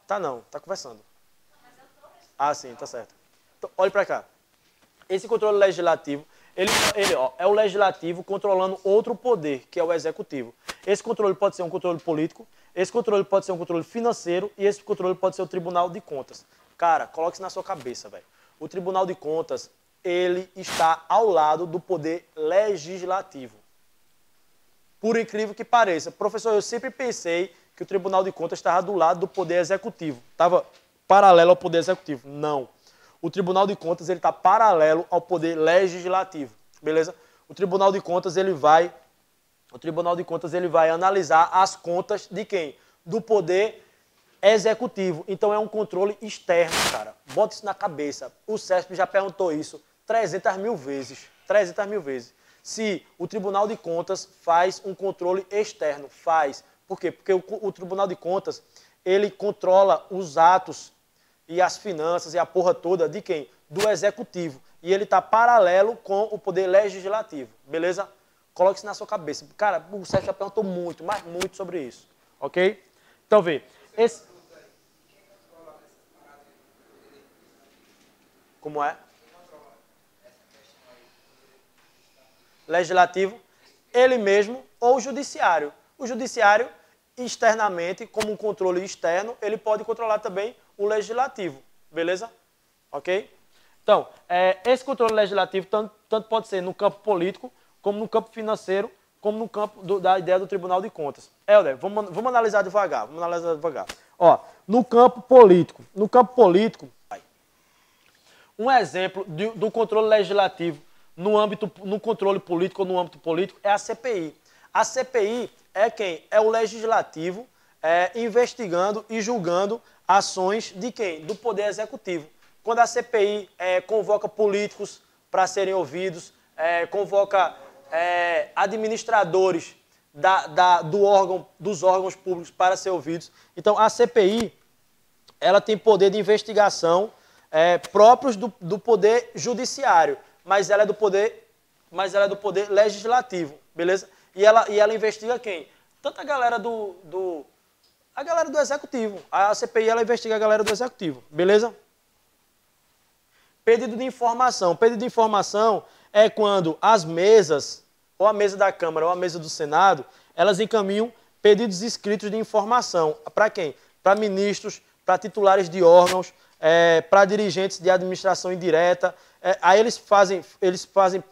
Tá não, tá conversando. Ah, sim, tá certo. Então, olhe para cá. Esse controle legislativo, ele é o legislativo controlando outro poder, que é o executivo. Esse controle pode ser um controle político, esse controle pode ser um controle financeiro e esse controle pode ser o Tribunal de Contas. Cara, coloque isso na sua cabeça, velho. O Tribunal de Contas, ele está ao lado do poder legislativo. Por incrível que pareça. Professor, eu sempre pensei que o Tribunal de Contas estava do lado do poder executivo. Estava paralelo ao poder executivo. Não. O Tribunal de Contas ele está paralelo ao poder legislativo. Beleza? O Tribunal de Contas ele vai analisar as contas de quem? Do poder executivo. Então é um controle externo, cara. Bota isso na cabeça. O CESP já perguntou isso 300 mil vezes. 300 mil vezes. Se o Tribunal de Contas faz um controle externo. Faz. Por quê? Porque o Tribunal de Contas, ele controla os atos e as finanças e a porra toda de quem? Do executivo. E ele está paralelo com o poder legislativo. Beleza? Coloque isso na sua cabeça. Cara, o Sérgio já perguntou muito, mas muito sobre isso. Ok? Então, vê. Esse... Como é? Legislativo, ele mesmo ou o judiciário. O judiciário, externamente, como um controle externo, ele pode controlar também o legislativo. Beleza? Ok? Então, esse controle legislativo tanto pode ser no campo político, como no campo financeiro, como no campo da ideia do Tribunal de Contas. Helder, vamos analisar devagar. Ó, no campo político, um exemplo do controle legislativo no controle político ou no âmbito político é a CPI. A CPI é quem? É o legislativo investigando e julgando ações de quem? Do Poder Executivo. Quando a CPI convoca políticos para serem ouvidos, convoca administradores dos órgãos públicos para ser ouvidos. Então, a CPI ela tem poder de investigação próprios do Poder Judiciário, mas ela é do Poder Legislativo, beleza? E ela investiga quem? Tanto a galera do Executivo. A CPI ela investiga a galera do Executivo, beleza? Pedido de informação. Pedido de informação é quando as mesas, ou a mesa da Câmara ou a mesa do Senado, elas encaminham pedidos escritos de informação. Para quem? Para ministros, para titulares de órgãos, para dirigentes de administração indireta. Aí eles fazem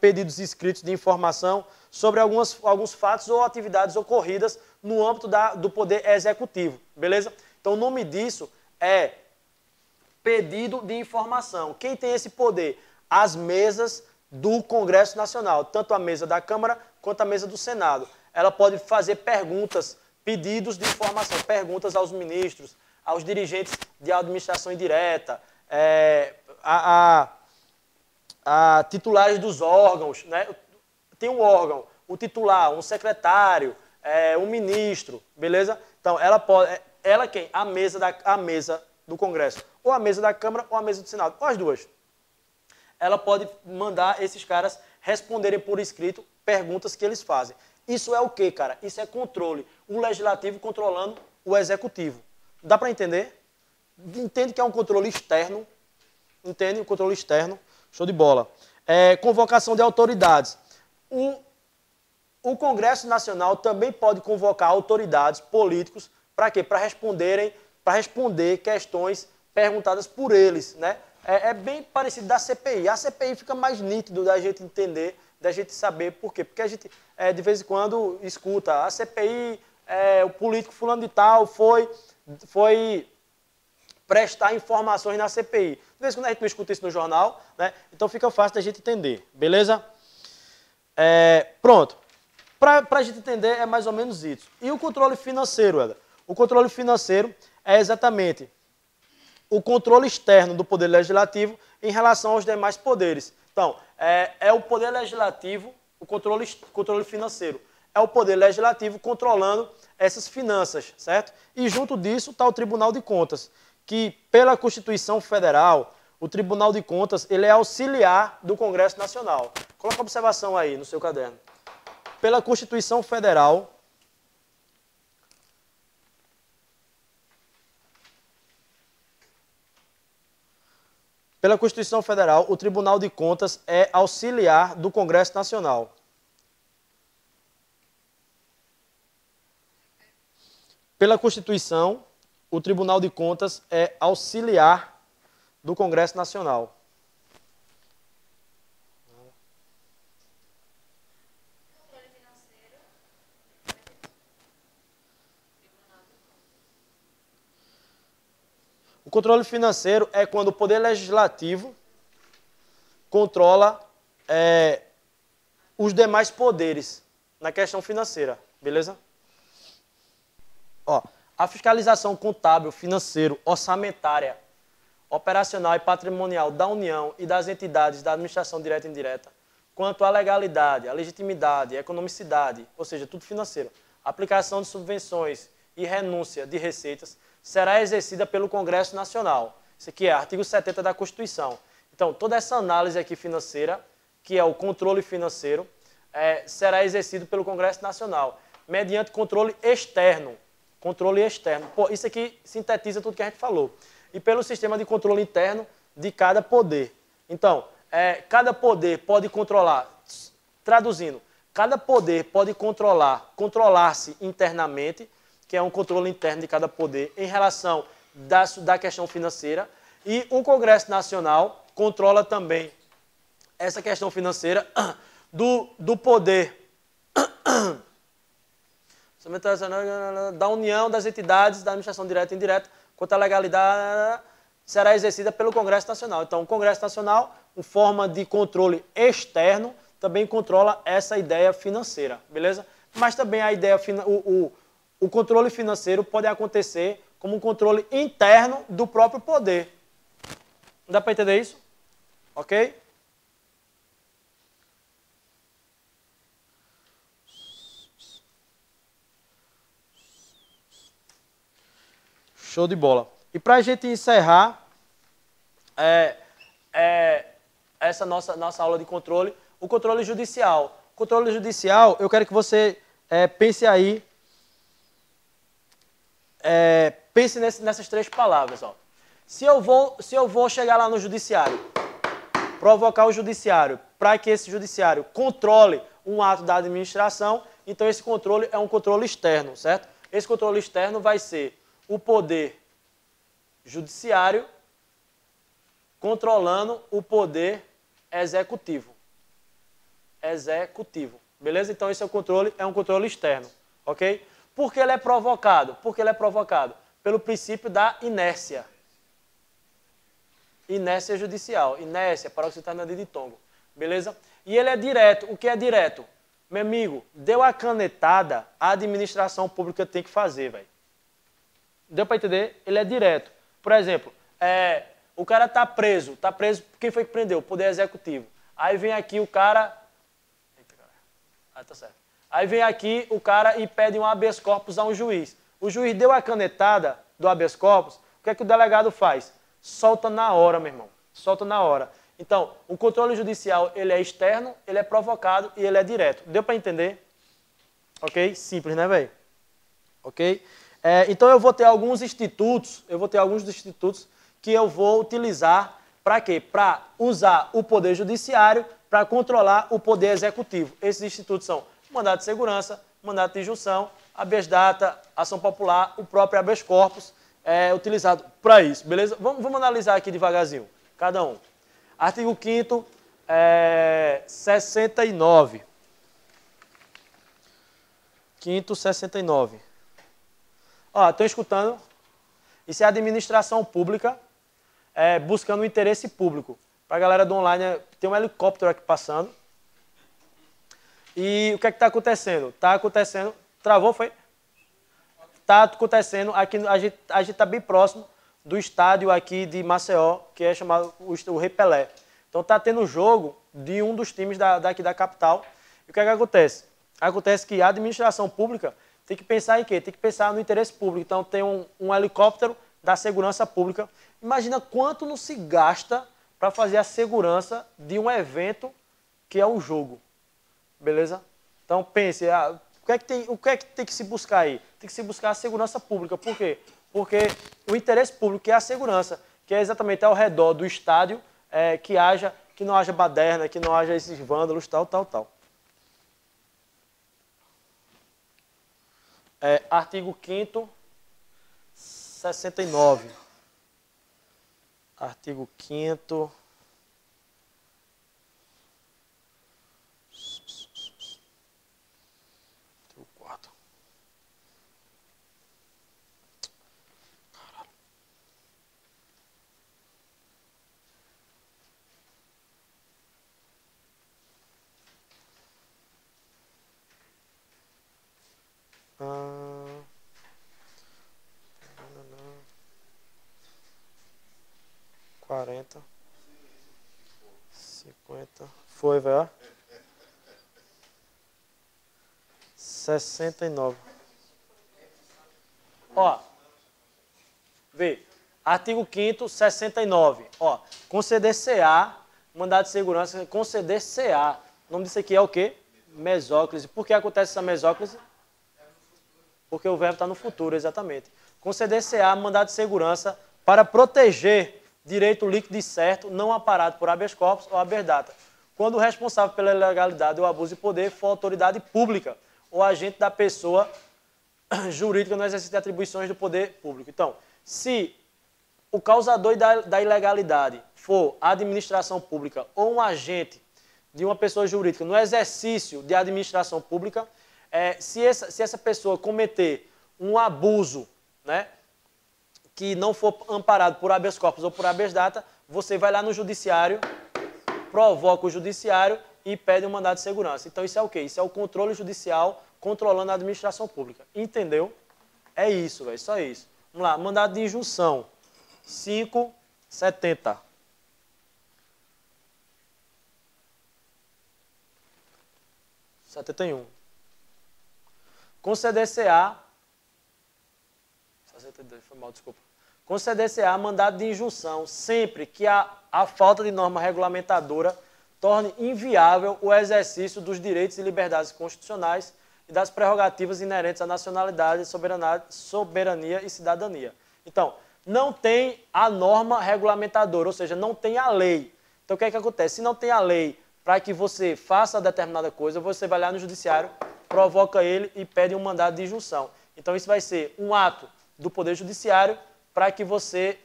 pedidos escritos de informação sobre alguns fatos ou atividades ocorridas no âmbito do Poder Executivo. Beleza? Então o nome disso é pedido de informação. Quem tem esse poder? As mesas do Congresso Nacional, tanto a mesa da Câmara quanto a mesa do Senado. Ela pode fazer perguntas, pedidos de informação, perguntas aos ministros, aos dirigentes de administração indireta, a titulares dos órgãos, né? Tem um órgão, o titular, um secretário, um ministro, beleza? Então, ela quem? A mesa do Congresso, ou a mesa da Câmara ou a mesa do Senado, ou as duas. Ela pode mandar esses caras responderem por escrito perguntas que eles fazem. Isso é o quê, cara? Isso é controle. O legislativo controlando o executivo. Dá para entender? Entende que é um controle externo? Entende? Um controle externo. Show de bola. Convocação de autoridades. O Congresso Nacional também pode convocar autoridades políticos para quê? Para responder questões perguntadas por eles, né? É bem parecido da CPI. A CPI fica mais nítido da gente entender, da gente saber por quê. Porque a gente, de vez em quando, escuta a CPI, o político fulano de tal foi prestar informações na CPI. De vez em quando a gente não escuta isso no jornal, né? Então fica fácil da gente entender, beleza? Pronto. Para a gente entender, é mais ou menos isso. E o controle financeiro, Eda? O controle financeiro é exatamente o controle externo do Poder Legislativo em relação aos demais poderes. Então, é o Poder Legislativo, o controle financeiro. É o Poder Legislativo controlando essas finanças, certo? E junto disso está o Tribunal de Contas, que pela Constituição Federal, o Tribunal de Contas ele é auxiliar do Congresso Nacional. Coloca a observação aí no seu caderno. Pela Constituição Federal, o Tribunal de Contas é auxiliar do Congresso Nacional. Pela Constituição, o Tribunal de Contas é auxiliar do Congresso Nacional. O controle financeiro é quando o Poder Legislativo controla os demais poderes na questão financeira, beleza? Ó, a fiscalização contábil, financeiro, orçamentária, operacional e patrimonial da União e das entidades da administração direta e indireta, quanto à legalidade, à legitimidade, à economicidade, ou seja, tudo financeiro, aplicação de subvenções e renúncia de receitas, será exercida pelo Congresso Nacional. Isso aqui é artigo 70 da Constituição. Então, toda essa análise aqui financeira, que é o controle financeiro, será exercido pelo Congresso Nacional, mediante controle externo. Controle externo. Pô, isso aqui sintetiza tudo que a gente falou. E pelo sistema de controle interno de cada poder. Então, cada poder pode controlar, traduzindo, cada poder pode controlar-se internamente, que é um controle interno de cada poder em relação da questão financeira. E o Congresso Nacional controla também essa questão financeira do poder da União, das entidades, da administração direta e indireta, quanto à legalidade, será exercida pelo Congresso Nacional. Então, o Congresso Nacional, em forma de controle externo, também controla essa ideia financeira, beleza? Mas também a ideia o controle financeiro pode acontecer como um controle interno do próprio poder. Dá para entender isso? Ok? Show de bola. E para a gente encerrar essa nossa aula de controle, o controle judicial. O controle judicial, eu quero que você pense aí, pense nessas três palavras. Ó. Se eu vou chegar lá no judiciário, provocar o judiciário para que esse judiciário controle um ato da administração, então esse controle é um controle externo, certo? Esse controle externo vai ser o poder judiciário controlando o poder executivo. Beleza? Então esse é um controle externo, ok? Por que ele é provocado? Porque ele é provocado pelo princípio da inércia. Inércia judicial. Inércia, paroxetal de ditongo. Beleza? E ele é direto. O que é direto? Meu amigo, deu a canetada, a administração pública tem que fazer, velho. Deu para entender? Ele é direto. Por exemplo, o cara está preso. Está preso, quem foi que prendeu? O Poder Executivo. Aí vem aqui o cara... Eita, cara. Ah, tá certo. Aí vem aqui o cara e pede um habeas corpus a um juiz. O juiz deu a canetada do habeas corpus, o que é que o delegado faz? Solta na hora, meu irmão. Solta na hora. Então, o controle judicial, ele é externo, ele é provocado e ele é direto. Deu para entender? Ok? Simples, né, velho? Ok? Então eu vou ter alguns institutos, que eu vou utilizar para quê? Para usar o Poder Judiciário para controlar o Poder Executivo. Esses institutos são mandado de segurança, mandato de injunção, habeas data, ação popular, o próprio habeas corpus é utilizado para isso, beleza? Vamos analisar aqui devagarzinho, cada um. Artigo 5º, 69. 5º, 69. Ó, estão escutando? Isso é administração pública buscando o interesse público. Para a galera do online, tem um helicóptero aqui passando. E o que é que está acontecendo? Está acontecendo... Travou, foi? Está acontecendo aqui, a gente está bem próximo do estádio aqui de Maceió, que é chamado o Rei Pelé. Então está tendo jogo de um dos times daqui da capital. E o que é que acontece? Acontece que a administração pública tem que pensar em quê? Tem que pensar no interesse público. Então tem um helicóptero da segurança pública. Imagina quanto não se gasta para fazer a segurança de um evento que é um jogo. Beleza? Então pense, o que é que tem que se buscar aí? Tem que se buscar a segurança pública. Por quê? Porque o interesse público é a segurança, que é exatamente ao redor do estádio, que não haja baderna, que não haja esses vândalos, tal. Artigo 5º, 69. Artigo 5º. Artigo 4º. Caralho. Ah. 40, 50, foi, velho. 69. Ó, vê, artigo 5º, 69. Ó, conceder CA, mandado de segurança, conceder CA. O nome disso aqui é o quê? Mesóclise. Por que acontece essa mesóclise? Porque o verbo está no futuro, exatamente. Conceder CA, mandado de segurança, para proteger direito líquido e certo, não amparado por habeas corpus ou habeas data, quando o responsável pela ilegalidade ou abuso de poder for autoridade pública ou agente da pessoa jurídica no exercício de atribuições do poder público. Então, se o causador da ilegalidade for a administração pública ou um agente de uma pessoa jurídica no exercício de administração pública, se essa pessoa cometer um abuso, né, que não for amparado por habeas corpus ou por habeas data, você vai lá no judiciário, provoca o judiciário e pede um mandado de segurança. Então isso é o quê? Isso é o controle judicial controlando a administração pública. Entendeu? É isso, velho, só isso. Vamos lá, mandado de injunção. 570. Conceder-se-á... 62, foi mal, desculpa. Conceder-se-á mandado de injunção sempre que a falta de norma regulamentadora torne inviável o exercício dos direitos e liberdades constitucionais e das prerrogativas inerentes à nacionalidade, soberania e cidadania. Então, não tem a norma regulamentadora, ou seja, não tem a lei. Então, o que é que acontece? Se não tem a lei para que você faça determinada coisa, você vai lá no judiciário, provoca ele e pede um mandado de injunção. Então, isso vai ser um ato do Poder Judiciário para que você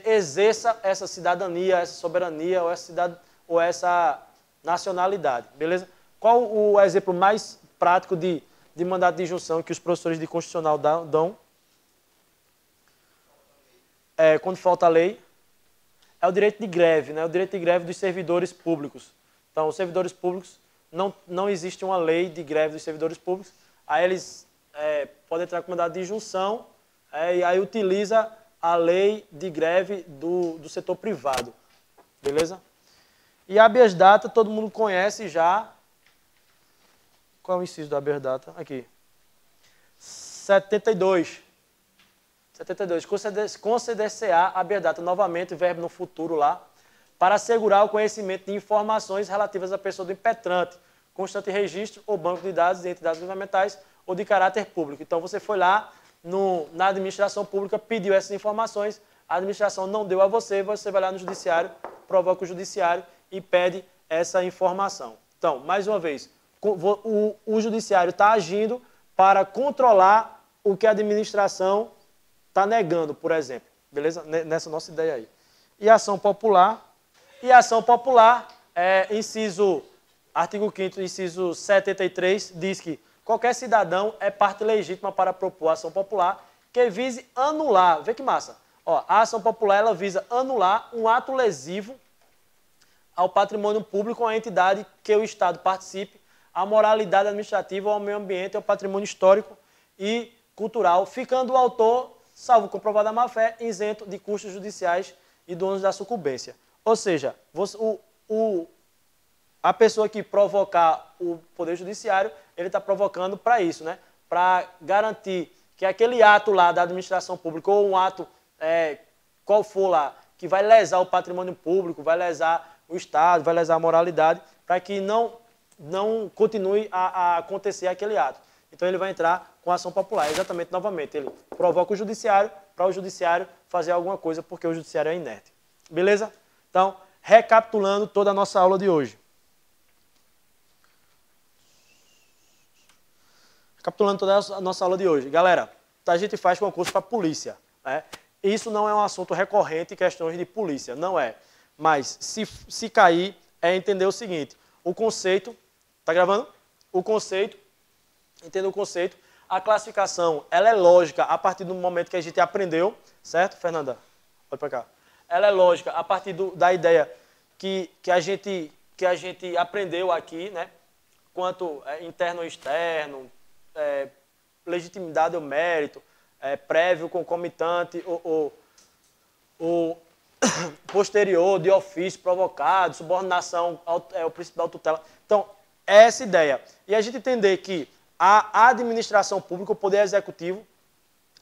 exerça essa cidadania, essa soberania ou essa nacionalidade, beleza? Qual o exemplo mais prático de mandado de injunção que os professores de constitucional dão? Quando falta a lei, é o direito de greve, né? O direito de greve dos servidores públicos. Então, os servidores públicos, não existe uma lei de greve dos servidores públicos, aí eles podem entrar com mandado de injunção, e aí utiliza a lei de greve do setor privado, beleza? E habeas data, todo mundo conhece já. Qual é o inciso do habeas data? Aqui. 72. Conceder-se-á habeas data, novamente, verbo no futuro lá, para assegurar o conhecimento de informações relativas à pessoa do impetrante, constante registro ou banco de dados de entidades governamentais ou de caráter público. Então, você foi lá na administração pública, pediu essas informações, a administração não deu a você, você vai lá no judiciário, provoca o judiciário e pede essa informação. Então, mais uma vez, o judiciário está agindo para controlar o que a administração está negando, por exemplo. Beleza? Nessa nossa ideia aí. E ação popular. E ação popular, artigo 5º, inciso 73, diz que qualquer cidadão é parte legítima para propor ação popular que vise anular. Vê que massa. Ó, a ação popular ela visa anular um ato lesivo ao patrimônio público ou à entidade que o Estado participe, à moralidade administrativa, ao meio ambiente, ao patrimônio histórico e cultural, ficando o autor, salvo comprovada má-fé, isento de custos judiciais e do ônus da sucumbência. Ou seja, a pessoa que provocar o Poder Judiciário, ele está provocando para isso, né? Para garantir que aquele ato lá da administração pública, ou um ato, qual for lá, que vai lesar o patrimônio público, vai lesar o Estado, vai lesar a moralidade, para que não continue a acontecer aquele ato. Então ele vai entrar com a ação popular. Exatamente, novamente, ele provoca o judiciário para o judiciário fazer alguma coisa, porque o judiciário é inerte. Beleza? Então, recapitulando toda a nossa aula de hoje. Recapitulando toda a nossa aula de hoje. Galera, a gente faz concurso para polícia, né? Isso não é um assunto recorrente em questões de polícia, não é. Mas, se cair, é entender o seguinte. O conceito, tá gravando? O conceito, entenda o conceito. A classificação, ela é lógica a partir do momento que a gente aprendeu, certo, Fernanda? Olha para cá. Ela é lógica a partir da ideia que a gente aprendeu aqui, né? Quanto interno ou externo, legitimidade ou mérito, prévio, concomitante, ou posterior, de ofício, provocado, subordinação ao princípio da autotutela. Então, é essa ideia. E a gente entender que a administração pública, o poder executivo,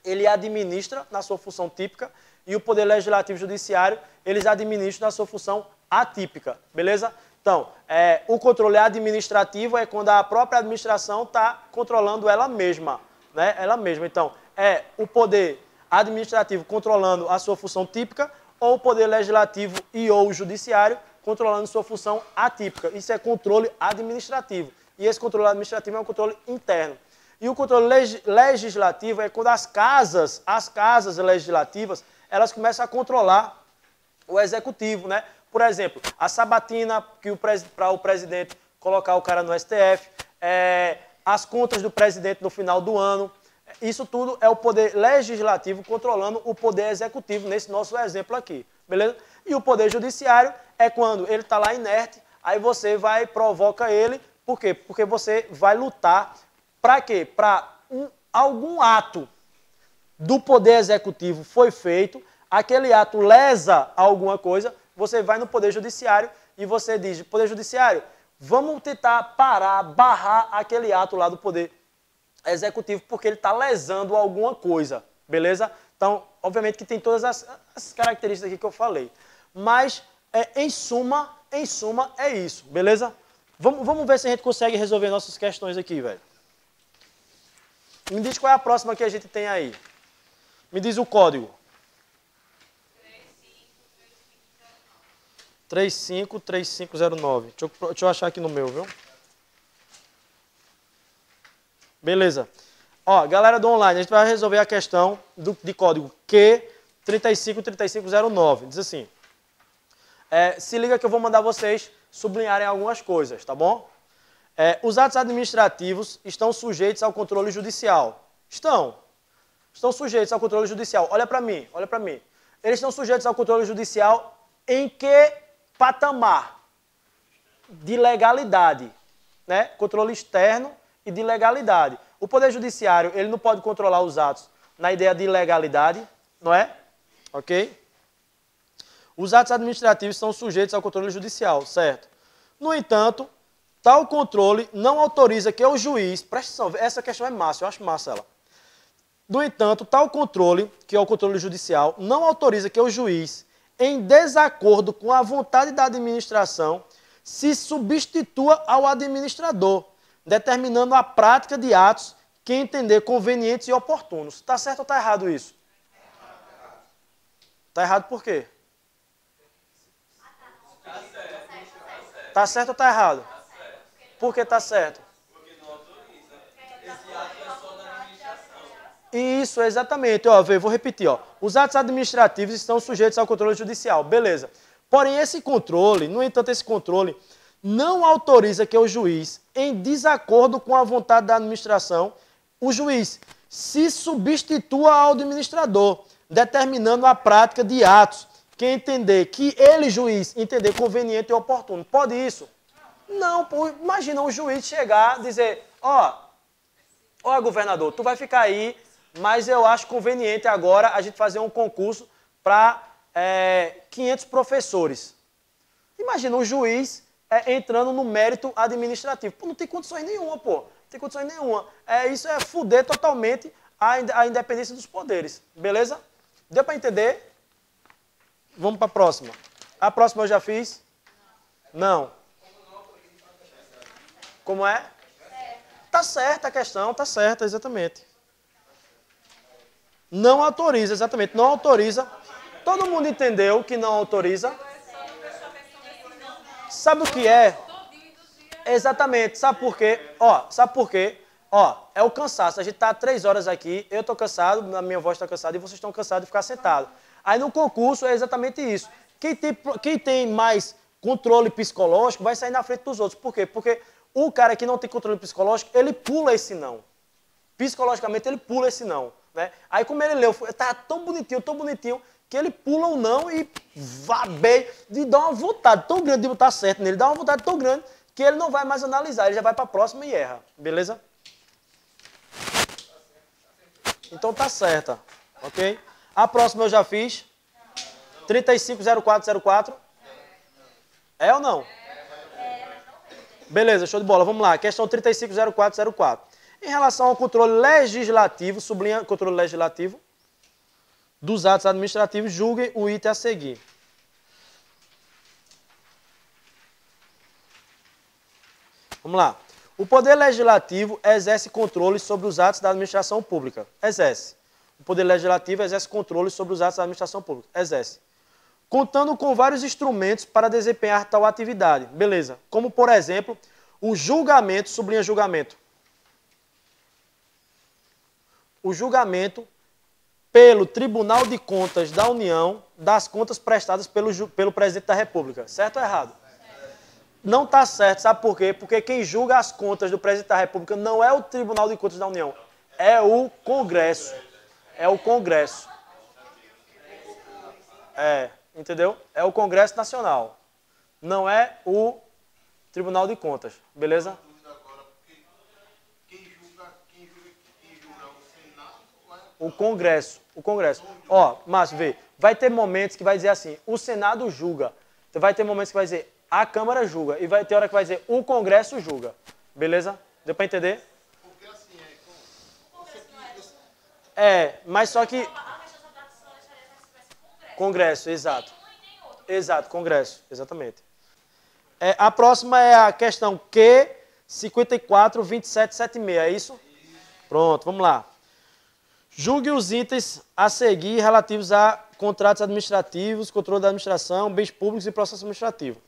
ele administra na sua função típica e o poder legislativo e judiciário, eles administram na sua função atípica, beleza? Então, o controle administrativo é quando a própria administração está controlando ela mesma, né? Ela mesma. Então, o poder administrativo controlando a sua função típica ou o poder legislativo e ou judiciário controlando sua função atípica. Isso é controle administrativo. E esse controle administrativo é um controle interno. E o controle legislativo é quando as casas legislativas, elas começam a controlar o executivo, né? Por exemplo, a sabatina para o presidente colocar o cara no STF, as contas do presidente no final do ano, isso tudo é o poder legislativo controlando o poder executivo, nesse nosso exemplo aqui, beleza? E o poder judiciário é quando ele está lá inerte, aí você vai provoca ele, por quê? Porque você vai lutar para quê? Para algum ato do poder executivo foi feito, aquele ato lesa alguma coisa, você vai no poder judiciário e você diz, poder judiciário, vamos tentar barrar aquele ato lá do poder executivo, porque ele está lesando alguma coisa, beleza? Então, obviamente que tem todas as características aqui que eu falei. Mas, em suma, é isso, beleza? Vamos ver se a gente consegue resolver nossas questões aqui, velho. Me diz qual é a próxima que a gente tem aí. Me diz o código. 353509. Deixa eu achar aqui no meu, viu? Beleza. Ó, galera do online, a gente vai resolver a questão de código Q353509. Diz assim. Se liga que eu vou mandar vocês sublinharem algumas coisas, tá bom? Os atos administrativos estão sujeitos ao controle judicial. Estão sujeitos ao controle judicial. Olha para mim, olha para mim. Eles estão sujeitos ao controle judicial em que patamar? De legalidade, né? Controle externo e de legalidade. O Poder Judiciário, ele não pode controlar os atos na ideia de legalidade, não é? Ok? Os atos administrativos são sujeitos ao controle judicial, certo? No entanto, tal controle não autoriza que o juiz... Presta atenção, essa questão é massa, eu acho massa ela. No entanto, tal controle, que é o controle judicial, não autoriza que o juiz, em desacordo com a vontade da administração, se substitua ao administrador, determinando a prática de atos que entender convenientes e oportunos. Está certo ou está errado isso? Está errado por quê? Está certo ou está errado? Por que está certo? Isso, exatamente. Ó, vou repetir. Ó. Os atos administrativos estão sujeitos ao controle judicial. Beleza. Porém, esse controle, no entanto, esse controle não autoriza que o juiz, em desacordo com a vontade da administração, o juiz se substitua ao administrador, determinando a prática de atos que entender, que ele, juiz, entender conveniente e oportuno. Pode isso? Não, pô, imagina um juiz chegar e dizer, ó, governador, tu vai ficar aí, mas eu acho conveniente agora a gente fazer um concurso para 500 professores. Imagina um juiz entrando no mérito administrativo. Pô, não tem condições nenhuma, pô. Não tem condições nenhuma. Isso é fuder totalmente a independência dos poderes. Beleza? Deu para entender? Vamos para a próxima. A próxima eu já fiz? Não. Como é? Tá certa a questão, tá certa, exatamente. Não autoriza, exatamente. Não autoriza. Todo mundo entendeu que não autoriza? Sabe o que é? Exatamente. Sabe por quê? Ó, sabe por quê? Ó, é o cansaço. A gente tá 3 horas aqui, eu tô cansado, a minha voz está cansada e vocês estão cansados de ficar sentado. Aí no concurso é exatamente isso. Quem tem mais controle psicológico vai sair na frente dos outros. Por quê? Porque o cara que não tem controle psicológico, ele pula esse não. Psicologicamente, ele pula esse não. Né? Aí, como ele leu, tá tão bonitinho, que ele pula o não e vabeia, de dar uma vontade tão grande de botar certo nele, dá uma vontade tão grande que ele não vai mais analisar, ele já vai para a próxima e erra. Beleza? Então tá certa. Ok? A próxima eu já fiz. 350404. É ou não? Beleza, show de bola. Vamos lá. Questão 350404. Em relação ao controle legislativo, sublinha controle legislativo, dos atos administrativos, julguem o item a seguir. Vamos lá. O Poder Legislativo exerce controle sobre os atos da administração pública. Exerce. O Poder Legislativo exerce controle sobre os atos da administração pública. Exerce. Contando com vários instrumentos para desempenhar tal atividade. Beleza. Como, por exemplo, o julgamento, sublinha julgamento. O julgamento pelo Tribunal de Contas da União das contas prestadas pelo Presidente da República. Certo ou errado? Não está certo, sabe por quê? Porque quem julga as contas do Presidente da República não é o Tribunal de Contas da União, é o Congresso. É o Congresso. Entendeu? É o Congresso Nacional. Não é o Tribunal de Contas. Beleza? O Congresso. O Congresso. Ó, Márcio, vê. Vai ter momentos que vai dizer assim, o Senado julga. Vai ter momentos que vai dizer, a Câmara julga. E vai ter hora que vai dizer, o Congresso julga. Beleza? Deu para entender? Porque assim, mas só que... Congresso, exato. Exato, Congresso, exatamente. A próxima é a questão Q 542776, é isso? Pronto, vamos lá. Julgue os itens a seguir relativos a contratos administrativos, controle da administração, bens públicos e processo administrativo.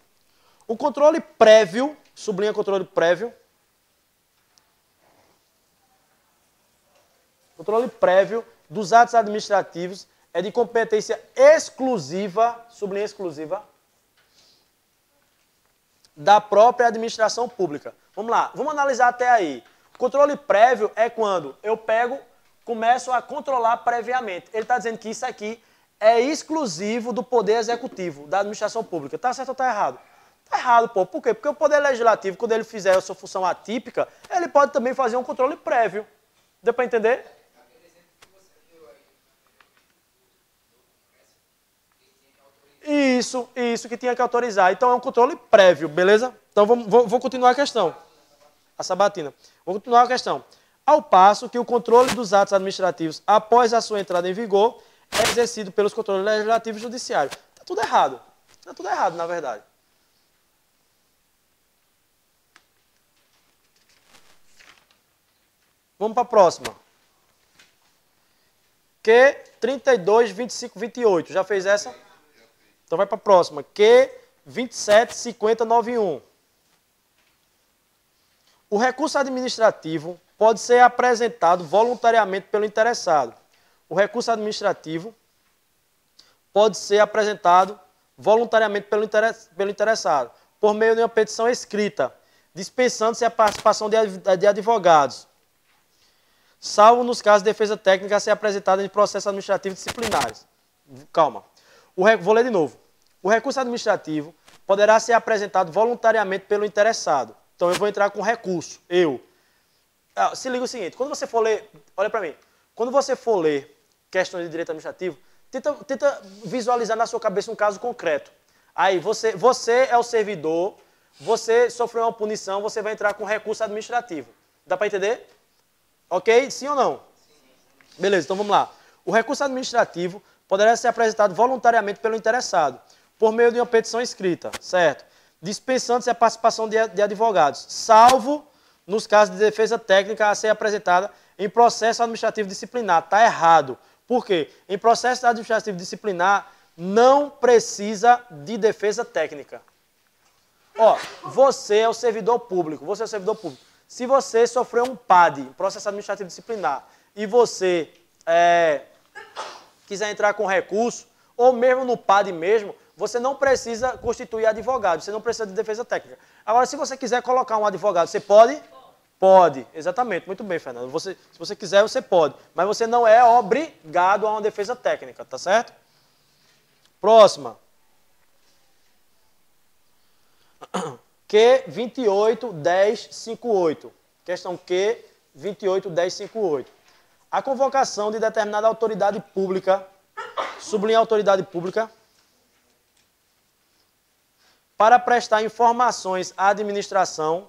O controle prévio, sublinha controle prévio. Controle prévio dos atos administrativos é de competência exclusiva, sublinha exclusiva, da própria administração pública. Vamos lá, vamos analisar até aí. O controle prévio é quando eu começo a controlar previamente. Ele está dizendo que isso aqui é exclusivo do Poder Executivo, da administração pública. Está certo ou está errado? Está errado, pô. Por quê? Porque o Poder Legislativo, quando ele fizer a sua função atípica, ele pode também fazer um controle prévio. Deu para entender? Isso que tinha que autorizar. Então é um controle prévio, beleza? Então vou continuar a questão. A sabatina. Vou continuar a questão. Ao passo que o controle dos atos administrativos após a sua entrada em vigor é exercido pelos controles legislativo e judiciário. Está tudo errado. Está tudo errado, na verdade. Vamos para a próxima. Q 32, 25, 28. Já fez essa? Então vai para a próxima. Q 27, 50, 91. O recurso administrativo pode ser apresentado voluntariamente pelo interessado. O recurso administrativo pode ser apresentado voluntariamente pelo interessado, por meio de uma petição escrita, dispensando-se a participação de advogados, salvo nos casos de defesa técnica a ser apresentada em processos administrativos disciplinares. Calma. Vou ler de novo. O recurso administrativo poderá ser apresentado voluntariamente pelo interessado. Então, eu vou entrar com recurso. Se liga o seguinte, quando você for ler, olha para mim, quando você for ler questões de direito administrativo, tenta visualizar na sua cabeça um caso concreto. Aí, você é o servidor, você sofreu uma punição, você vai entrar com recurso administrativo. Dá para entender? Ok? Sim ou não? Sim. Beleza, então vamos lá. O recurso administrativo poderá ser apresentado voluntariamente pelo interessado, por meio de uma petição escrita, certo? Dispensando-se a participação de advogados, salvo nos casos de defesa técnica a ser apresentada em processo administrativo disciplinar. Está errado. Por quê? Em processo administrativo disciplinar, não precisa de defesa técnica. Ó, você é o servidor público. Se você sofreu um PAD, processo administrativo disciplinar, e você quiser entrar com recurso, ou mesmo no PAD mesmo, você não precisa constituir advogado, você não precisa de defesa técnica. Agora, se você quiser colocar um advogado, você pode? Pode, exatamente. Muito bem, Fernando. Se você quiser, você pode. Mas você não é obrigado a uma defesa técnica, tá certo? Próxima. Q 28, 10, 58. Questão Q 28, 10, 58. A convocação de determinada autoridade pública, sublinha autoridade pública, para prestar informações à administração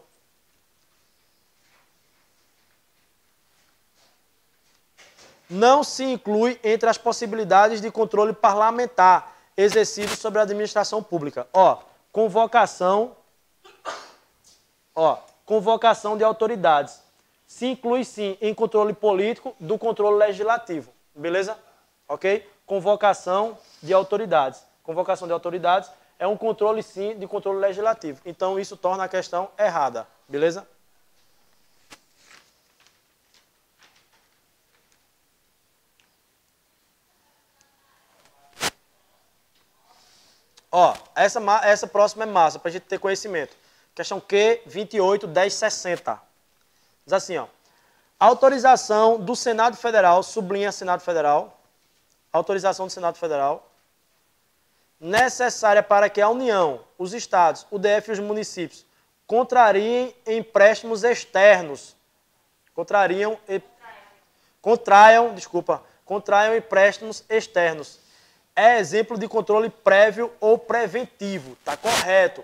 não se inclui entre as possibilidades de controle parlamentar exercido sobre a administração pública. Convocação de autoridades. Se inclui, sim, em controle político do controle legislativo. Beleza? Ok? Convocação de autoridades. Convocação de autoridades é um controle, sim, de controle legislativo. Então, isso torna a questão errada. Beleza? Essa próxima é massa, para a gente ter conhecimento. Questão Q 28, 10, 60. Diz assim, autorização do Senado Federal, sublinha Senado Federal, autorização do Senado Federal, necessária para que a União, os Estados, o DF e os municípios contrariem empréstimos externos. Contraiam empréstimos externos. É exemplo de controle prévio ou preventivo. Está correto.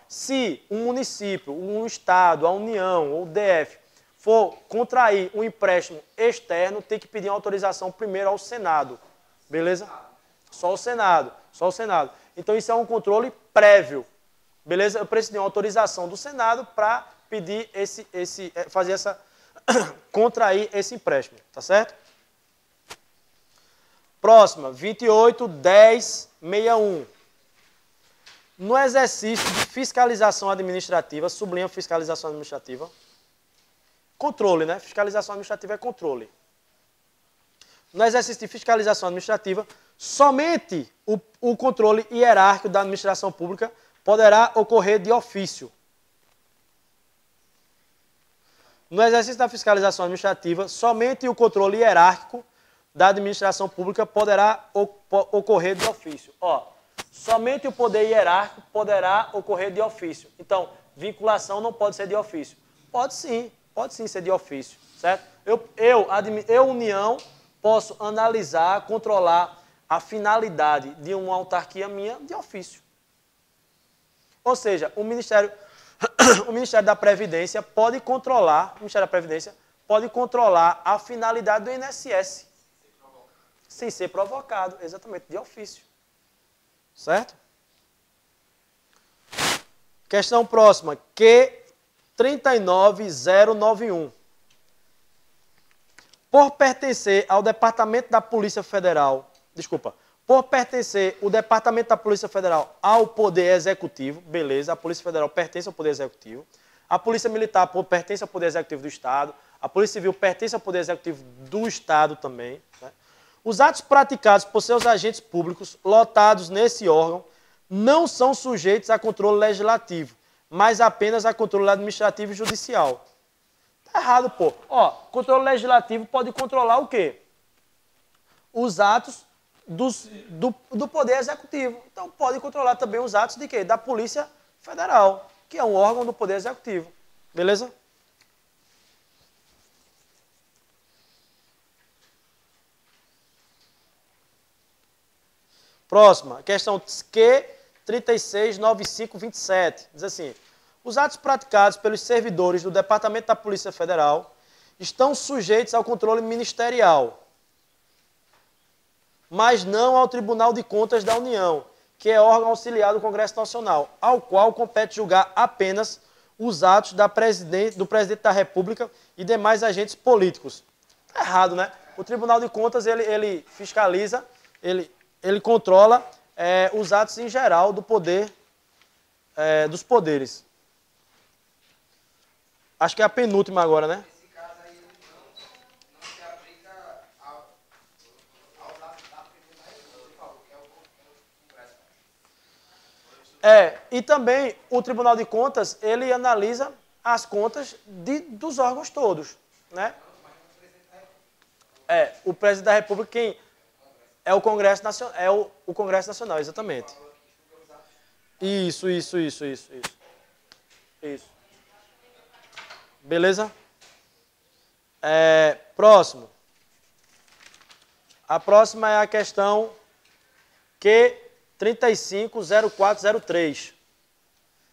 Se um município, um estado, a União ou o DF for contrair um empréstimo externo, tem que pedir uma autorização primeiro ao Senado. Beleza? Só o Senado. Então, isso é um controle prévio. Beleza? Eu preciso de uma autorização do Senado para pedir contrair esse empréstimo. Tá certo? Próxima, 28, 10, 61. No exercício de fiscalização administrativa, sublinha fiscalização administrativa. Controle, né? Fiscalização administrativa é controle. No exercício de fiscalização administrativa, somente o controle hierárquico da administração pública poderá ocorrer de ofício. No exercício da fiscalização administrativa, somente o controle hierárquico da administração pública poderá ocorrer de ofício. Somente o poder hierárquico poderá ocorrer de ofício. Então, vinculação não pode ser de ofício. Pode sim ser de ofício, certo? Eu, União, posso analisar, controlar a finalidade de uma autarquia minha de ofício. Ou seja, o Ministério da Previdência pode controlar, a finalidade do INSS. Sem ser provocado, exatamente, de ofício. Certo? Questão próxima, Q 39091. por pertencer ao Departamento da Polícia Federal, por pertencer o Departamento da Polícia Federal ao Poder Executivo, beleza, a Polícia Federal pertence ao Poder Executivo, a Polícia Militar pertence ao Poder Executivo do Estado, a Polícia Civil pertence ao Poder Executivo do Estado também. Né? Os atos praticados por seus agentes públicos lotados nesse órgão não são sujeitos a controle legislativo, mas apenas a controle administrativo e judicial. Tá errado, pô. Ó, controle legislativo pode controlar o quê? Os atos do Poder Executivo. Então, pode controlar também os atos de quê? Da Polícia Federal, que é um órgão do Poder Executivo. Beleza? Próxima, questão Q 369527. Diz assim: os atos praticados pelos servidores do Departamento da Polícia Federal estão sujeitos ao controle ministerial, mas não ao Tribunal de Contas da União, que é órgão auxiliar do Congresso Nacional, ao qual compete julgar apenas os atos do Presidente da República e demais agentes políticos. Tá errado, né? O Tribunal de Contas, ele fiscaliza, ele controla os atos em geral do poder, dos poderes. Acho que é a penúltima agora, né? Nesse caso aí, ele não se aplica aos atos da Tribunal, você falou, que é o Congresso. E também o Tribunal de Contas, ele analisa as contas dos órgãos todos, né? O Presidente da República, quem é o Congresso Nacional, o Congresso Nacional, exatamente. Isso. Beleza? Próximo. A próxima é a questão Q350403.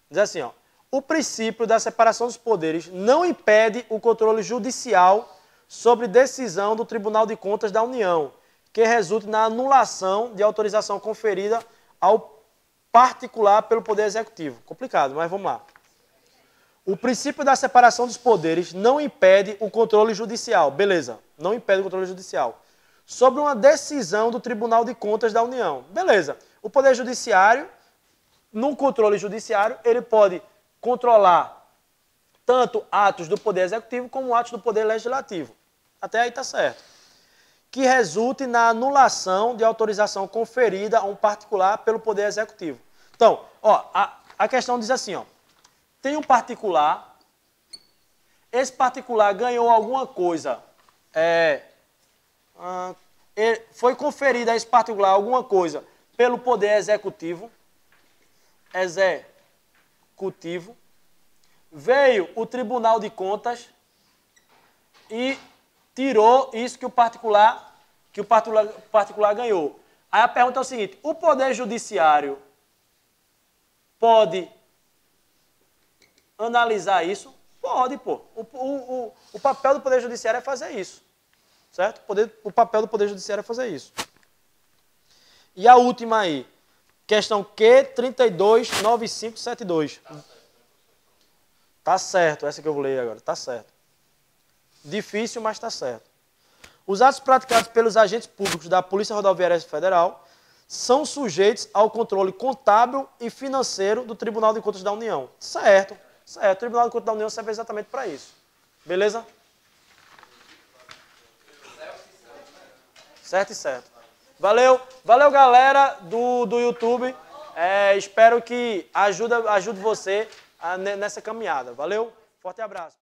Diz assim, ó: o princípio da separação dos poderes não impede o controle judicial sobre decisão do Tribunal de Contas da União, que resulte na anulação de autorização conferida ao particular pelo Poder Executivo. Complicado, mas vamos lá. O princípio da separação dos poderes não impede o controle judicial. Beleza, não impede o controle judicial sobre uma decisão do Tribunal de Contas da União. Beleza. O Poder Judiciário, num controle judiciário, ele pode controlar tanto atos do Poder Executivo como atos do Poder Legislativo. Até aí está certo. Que resulte na anulação de autorização conferida a um particular pelo Poder Executivo. Então, ó, a questão diz assim, ó: tem um particular, esse particular ganhou alguma coisa, foi conferida a esse particular alguma coisa pelo Poder Executivo, veio o Tribunal de Contas e tirou isso que o particular ganhou. Aí a pergunta é o seguinte: o Poder Judiciário pode analisar isso? Pode, pô. O papel do Poder Judiciário é fazer isso. Certo? O papel do Poder Judiciário é fazer isso. E a última aí, questão Q329572. Tá certo, essa que eu vou ler agora, tá certo. Difícil, mas tá certo. Os atos praticados pelos agentes públicos da Polícia Rodoviária Federal são sujeitos ao controle contábil e financeiro do Tribunal de Contas da União. Certo. O Tribunal de Contas da União serve exatamente para isso. Beleza? Certo e certo. Valeu, galera do YouTube. Espero que ajude você nessa caminhada. Valeu, forte abraço.